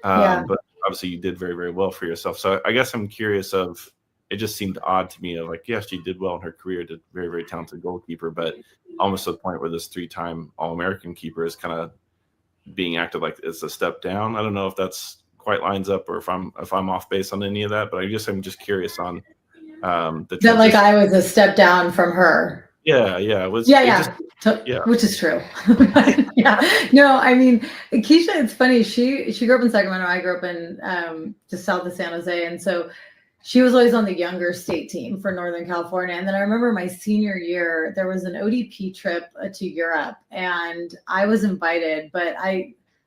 but obviously you did very, very well for yourself. So I guess I'm curious of, it just seemed odd to me of like, yes, she did well in her career, did very, very talented goalkeeper, but almost to the point where this 3-time All-American keeper is kind of being acted like it's a step down. I don't know if that's quite lines up or if I'm off base on any of that, but I'm just curious on the that like I was a step down from her. Yeah. Which is true. No, I mean, Keisha, it's funny. She grew up in Sacramento. I grew up in just south of San Jose, and so she was always on the younger state team for Northern California. And then I remember my senior year, there was an ODP trip to Europe, and I was invited, but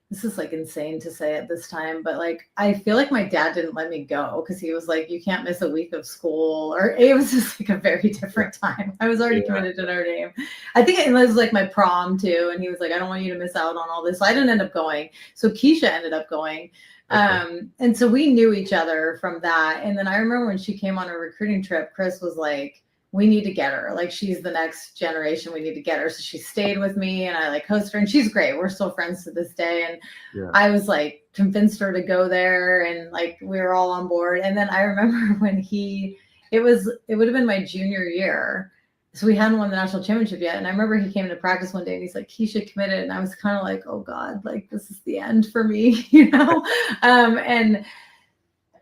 this is like insane to say at this time, but like, I feel like my dad didn't let me go because he was like, you can't miss a week of school, or it was just like a very different time. I was already committed to Notre Dame. I think it was like my prom too. And he was like, I don't want you to miss out on all this. So I didn't end up going. So Keisha ended up going. Okay. And so we knew each other from that. And then I remember when she came on a recruiting trip, Chris was like, we need to get her. Like, she's the next generation. We need to get her. So she stayed with me, and I like host her, and she's great. We're still friends to this day. And I was like convinced her to go there, and like we were all on board. And then I remember when it would have been my junior year. So we hadn't won the national championship yet. And I remember he came to practice one day, and he's like, Keisha committed. And I was kind of like, oh God, like this is the end for me, you know? And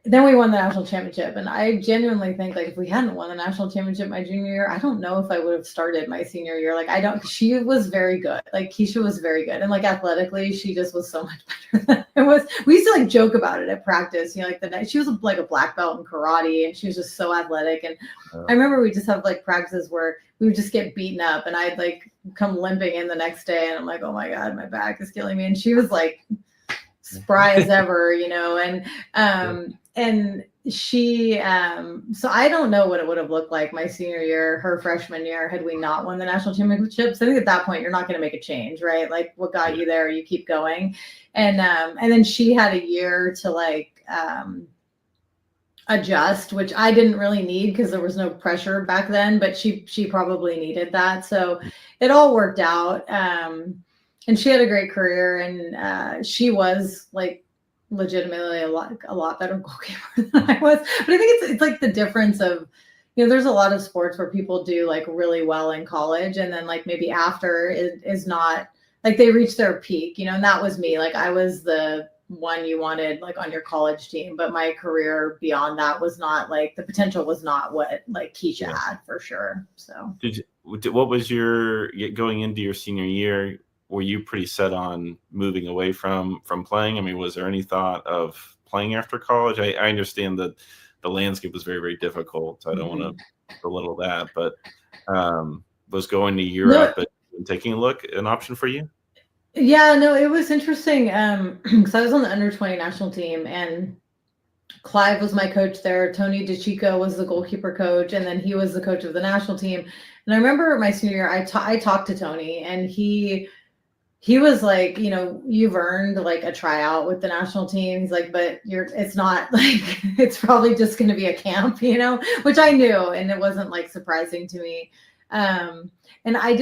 then we won the national championship. And I genuinely think like if we hadn't won the national championship my junior year, I don't know if I would have started my senior year. Like she was very good. Like Keisha was very good. And like athletically, she just was so much better than I was. We used to like joke about it at practice, you know, like the night she was like a black belt in karate, and she was just so athletic. And I remember we just have like practices where we would just get beaten up, and I'd like come limping in the next day, and I'm like, oh my God, my back is killing me. And she was like spry as ever, you know, and she, so I don't know what it would have looked like my senior year, her freshman year, had we not won the national championships. I think at that point, you're not going to make a change, right? Like what got you there, you keep going. And then she had a year to like, adjust, which I didn't really need because there was no pressure back then, but she probably needed that. So it all worked out. And she had a great career, and she was like legitimately a lot better goalkeeper than I was. But I think it's like the difference of, you know, there's a lot of sports where people do like really well in college, and then like maybe after is not like they reach their peak, you know, and that was me. Like I was the one you wanted like on your college team, but my career beyond that was not like the potential was not what like Keisha had for sure. So what was your going into your senior year? Were you pretty set on moving away from playing? I mean, was there any thought of playing after college? I understand that the landscape was very, very difficult, so I don't want to belittle that, but was going to Europe and taking a look an option for you? Yeah, no, it was interesting because I was on the under-20 national team, and Clive was my coach there. Tony DeChico was the goalkeeper coach, and then he was the coach of the national team. And I remember my senior year, I talked to Tony, and he was like, you know, you've earned like a tryout with the national team. He's like, but it's not like, it's probably just going to be a camp, you know, which I knew, and it wasn't like surprising to me. And I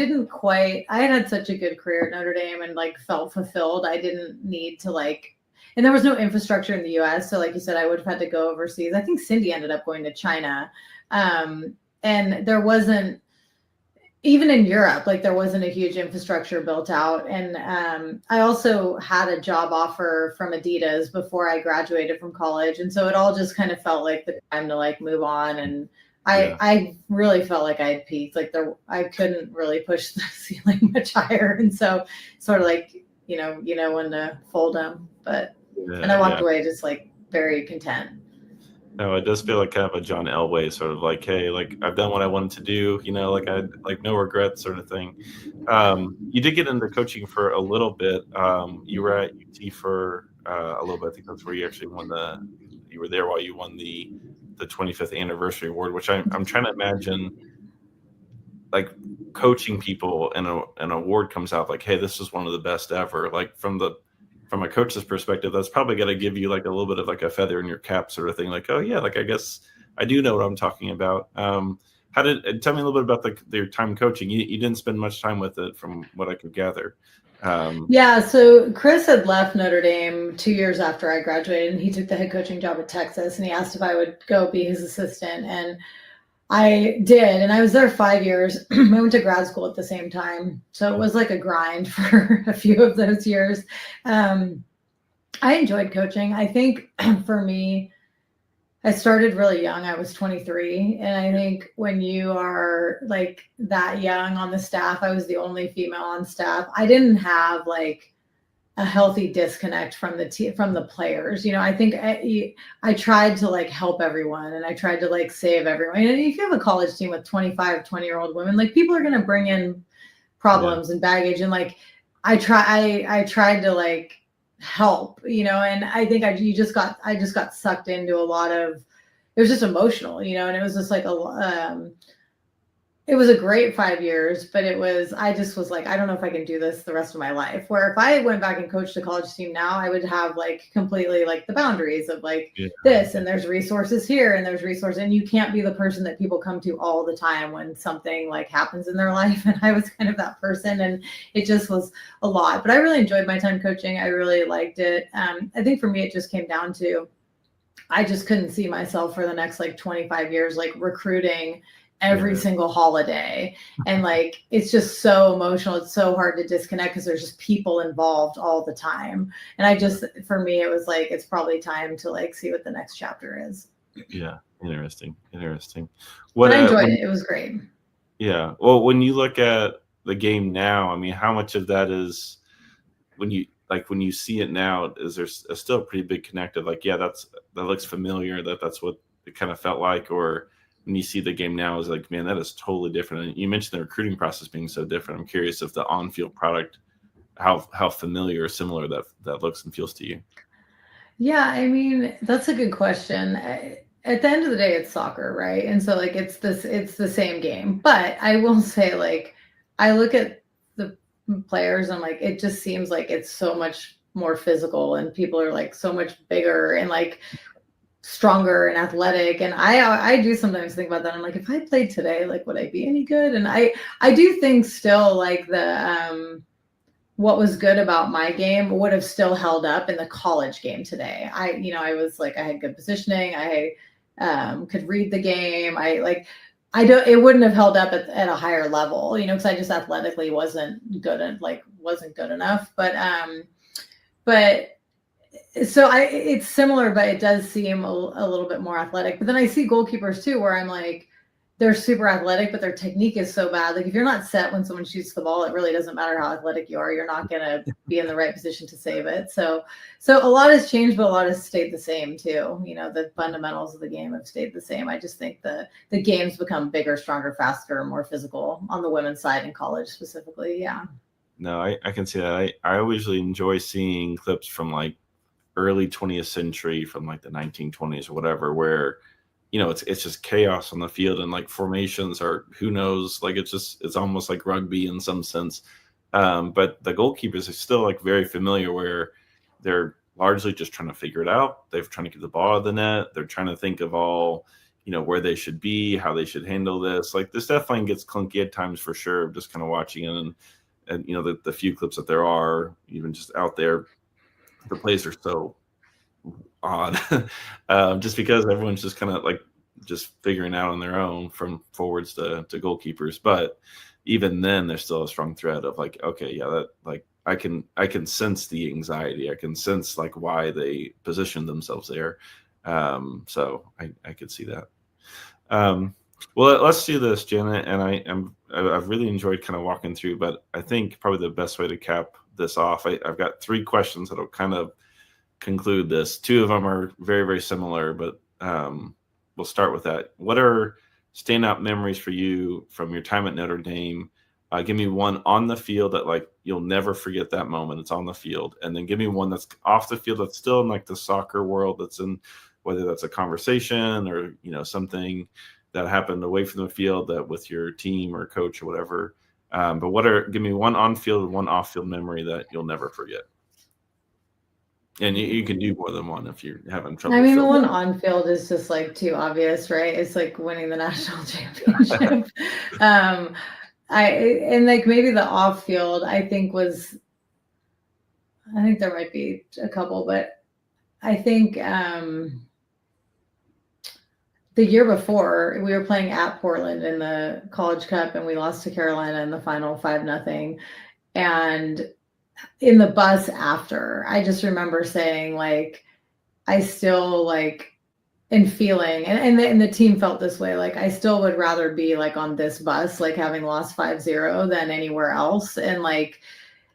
had such a good career at Notre Dame and like felt fulfilled. I didn't need to like, and there was no infrastructure in the US. So like you said, I would have had to go overseas. I think Cindy ended up going to China. And there wasn't, even in Europe, like there wasn't a huge infrastructure built out. And I also had a job offer from Adidas before I graduated from college. And so it all just kind of felt like the time to like move on. And I really felt like I had peaked. Like I couldn't really push the ceiling much higher. And so sort of like, you know when to fold them. But and I walked away just like very content. No, it does feel like kind of a John Elway sort of like, hey, like I've done what I wanted to do, you know, like I like no regrets sort of thing. You did get into coaching for a little bit. You were at UT for a little bit. I think that's where you actually you were there while you won the 25th anniversary award, which I'm trying to imagine like coaching people and an award comes out like, hey, this is one of the best ever. Like from a coach's perspective, that's probably going to give you like a little bit of like a feather in your cap sort of thing. Like, oh yeah, like I guess I do know what I'm talking about. Tell me a little bit about your time coaching. You didn't spend much time with it from what I could gather. So Chris had left Notre Dame 2 years after I graduated, and he took the head coaching job at Texas, and he asked if I would go be his assistant. And I did, and I was there 5 years. I went to grad school at the same time. So it was like a grind for a few of those years. I enjoyed coaching. I think for me, I started really young. I was 23. And I think when you are like that young on the staff, I was the only female on staff. I didn't have like a healthy disconnect from the players. I think I tried to like help everyone, and I tried to like save everyone. And if you have a college team with 25, 20-year-old women, like people are going to bring in problems and baggage. And like, I tried to like help, and I think I just got sucked into a lot of, it was just emotional, and it was just like it was a great 5 years, but I just was like, I don't know if I can do this the rest of my life. Where if I went back and coached a college team now, I would have like completely like the boundaries of like this, and there's resources here, and there's resources, and you can't be the person that people come to all the time when something like happens in their life. And I was kind of that person, and it just was a lot. But I really enjoyed my time coaching. I really liked it. I think for me, it just came down to, I just couldn't see myself for the next like 25 years, like recruiting every single holiday. And like, it's just so emotional. It's so hard to disconnect because there's just people involved all the time. And for me, it was like, it's probably time to like see what the next chapter is. Yeah. Interesting. But I enjoyed it. It was great. Yeah. Well, when you look at the game now, I mean, how much of that is when you see it now, is there still a pretty big connect of like, yeah, that looks familiar, that's what it kind of felt like? Or when you see the game now, is like, man, that is totally different. And you mentioned the recruiting process being so different. I'm curious if the on-field product, how familiar or similar that looks and feels to you. Yeah, I mean, that's a good question. At the end of the day, it's soccer, right? And so like it's the same game. But I will say, like, I look at the players and like it just seems like it's so much more physical, and people are like so much bigger and like stronger and athletic. And I do sometimes think about that. I'm like, if I played today, like would I be any good? And I do think still like the what was good about my game would have still held up in the college game today. I was like, I had good positioning. I could read the game. It wouldn't have held up at a higher level, because I just athletically wasn't good enough. But so it's similar, but it does seem a little bit more athletic. But then I see goalkeepers too, where I'm like, they're super athletic, but their technique is so bad. Like if you're not set when someone shoots the ball, it really doesn't matter how athletic you are. You're not going to be in the right position to save it. So a lot has changed, but a lot has stayed the same too. The fundamentals of the game have stayed the same. I just think the game's become bigger, stronger, faster, more physical on the women's side in college specifically. Yeah. No, I can see that. I always really enjoy seeing clips from like early 20th century, from like the 1920s or whatever, where it's just chaos on the field, and like formations are, who knows, like it's almost like rugby in some sense. But the goalkeepers are still like very familiar, where they're largely just trying to figure it out. They're trying to get the ball out of the net. They're trying to think of all, where they should be, how they should handle this. Like this definitely gets clunky at times for sure, just kind of watching it. And the few clips that there are, even just out there, the plays are so odd, just because everyone's just kind of like just figuring out on their own, from forwards to goalkeepers. But even then, there's still a strong thread of like, okay, yeah, that like I can sense the anxiety. I can sense like why they position themselves there. So I could see that. Well, let's do this, Janet. And I've really enjoyed kind of walking through, but I think probably the best way to cap this off, I've got 3 questions that'll kind of conclude this. 2 of them are very, very similar, but we'll start with that. What are standout memories for you from your time at Notre Dame? Give me one on the field that like you'll never forget that moment. It's on the field. And then give me one that's off the field that's still in like the soccer world, that's in, whether that's a conversation or something that happened away from the field, that with your team or coach or whatever. But give me one on-field and one off-field memory that you'll never forget. And you can do more than one if you're having trouble. I mean, the one on field is just like too obvious, right? It's like winning the national championship. And like maybe the off field, I think there might be a couple, but I think the year before we were playing at Portland in the College Cup, and we lost to Carolina in the final 5-0. And in the bus after, I just remember saying like, I still like, and feeling, and the team felt this way, like I still would rather be like on this bus, like having lost 5-0 than anywhere else. And like,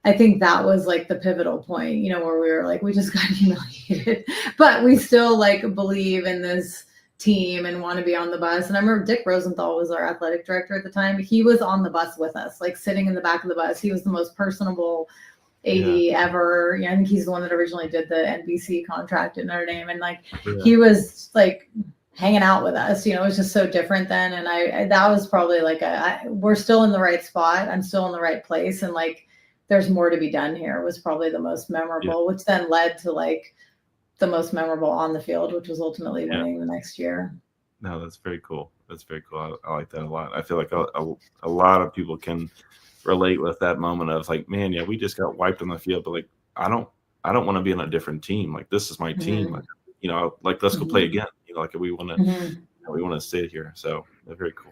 I think that was like the pivotal point, you know, where we were like, we just got humiliated, but we still like believe in this team and want to be on the bus. And I remember Dick Rosenthal was our athletic director at the time. He was on the bus with us, like sitting in the back of the bus. He was the most personable AD ever. Yeah, I think he's the one that originally did the NBC contract at Notre Dame. And like, he was like hanging out with us, you know, it was just so different then. And I that was probably like we're still in the right spot. I'm still in the right place. And like, there's more to be done here was probably the most memorable, which then led to like the most memorable on the field, which was ultimately winning the next year. No, that's very cool. That's very cool. I like that a lot. I feel like a lot of people can relate with that moment of like, man, yeah, we just got wiped on the field, but like, I don't want to be on a different team. Like, this is my team. Like, you know, like, let's go play again. You know, like we want to stay here. So they're very cool.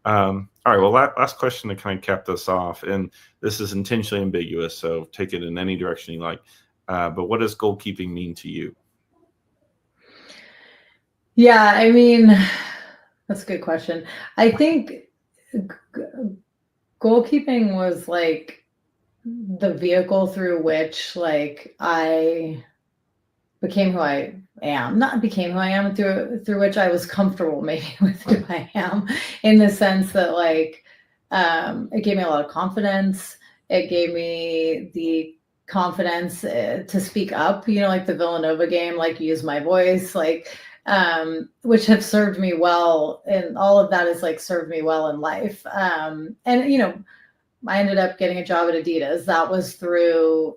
All right. Well, last question to kind of cap this off, and this is intentionally ambiguous, so take it in any direction you like. But what does goalkeeping mean to you? Yeah, I mean, that's a good question. I think goalkeeping was like the vehicle through which like I became who I am, not became who I am, through which I was comfortable maybe with who I am, in the sense that like it gave me a lot of confidence. It gave me the confidence to speak up, you know, like the Villanova game, like use my voice, like which have served me well, and all of that has like served me well in life. And you know, I ended up getting a job at Adidas. That was through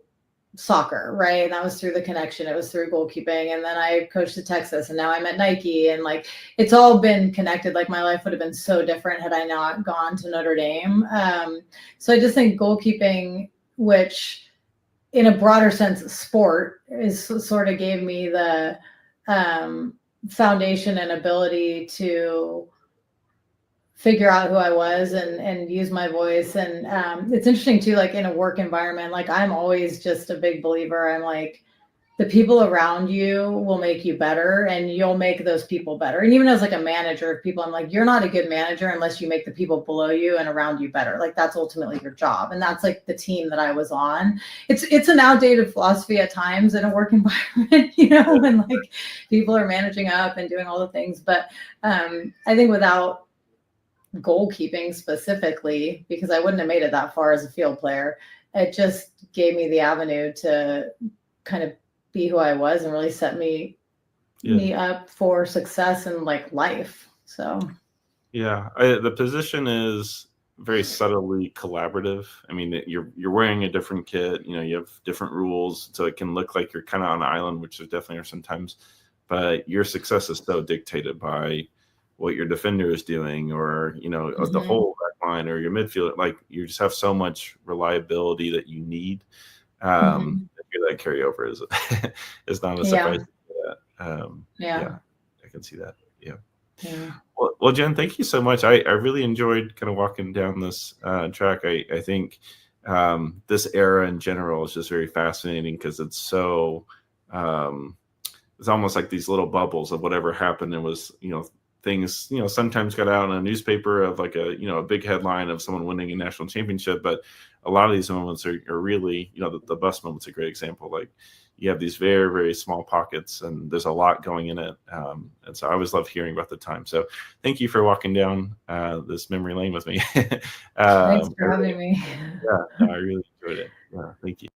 soccer, right? And that was through the connection. It was through goalkeeping. And then I coached at Texas, and now I'm at Nike. And like, it's all been connected. Like, my life would have been so different had I not gone to Notre Dame. So I just think goalkeeping, which in a broader sense, sport, is sort of gave me the foundation and ability to figure out who I was and use my voice. And it's interesting too, like in a work environment, like I'm always just a big believer. I'm like, the people around you will make you better, and you'll make those people better. And even as like a manager of people, I'm like, you're not a good manager unless you make the people below you and around you better. Like, that's ultimately your job. And that's like the team that I was on. It's an outdated philosophy at times in a work environment, you know, when like people are managing up and doing all the things. But I think without goalkeeping specifically, because I wouldn't have made it that far as a field player, it just gave me the avenue to kind of be who I was and really set me up for success in like life. So the position is very subtly collaborative. I mean, you're wearing a different kit, you know, you have different rules, so it can look like you're kind of on an island, which there definitely are sometimes, but your success is so dictated by what your defender is doing, or, you know, the whole back line, or your midfielder. Like, you just have so much reliability that you need. That carryover is not a surprise. I can see that. Well, Jen, thank you so much. I really enjoyed kind of walking down this track. I think this era in general is just very fascinating, because it's so it's almost like these little bubbles of whatever happened. It was, you know, things, you know, sometimes got out in a newspaper of like a, you know, a big headline of someone winning a national championship, but a lot of these moments are really, you know, the bus moment's a great example. Like, you have these very, very small pockets, and there's a lot going in it. And so I always love hearing about the time. So thank you for walking down this memory lane with me. Thanks for having me. I really enjoyed it. Thank you.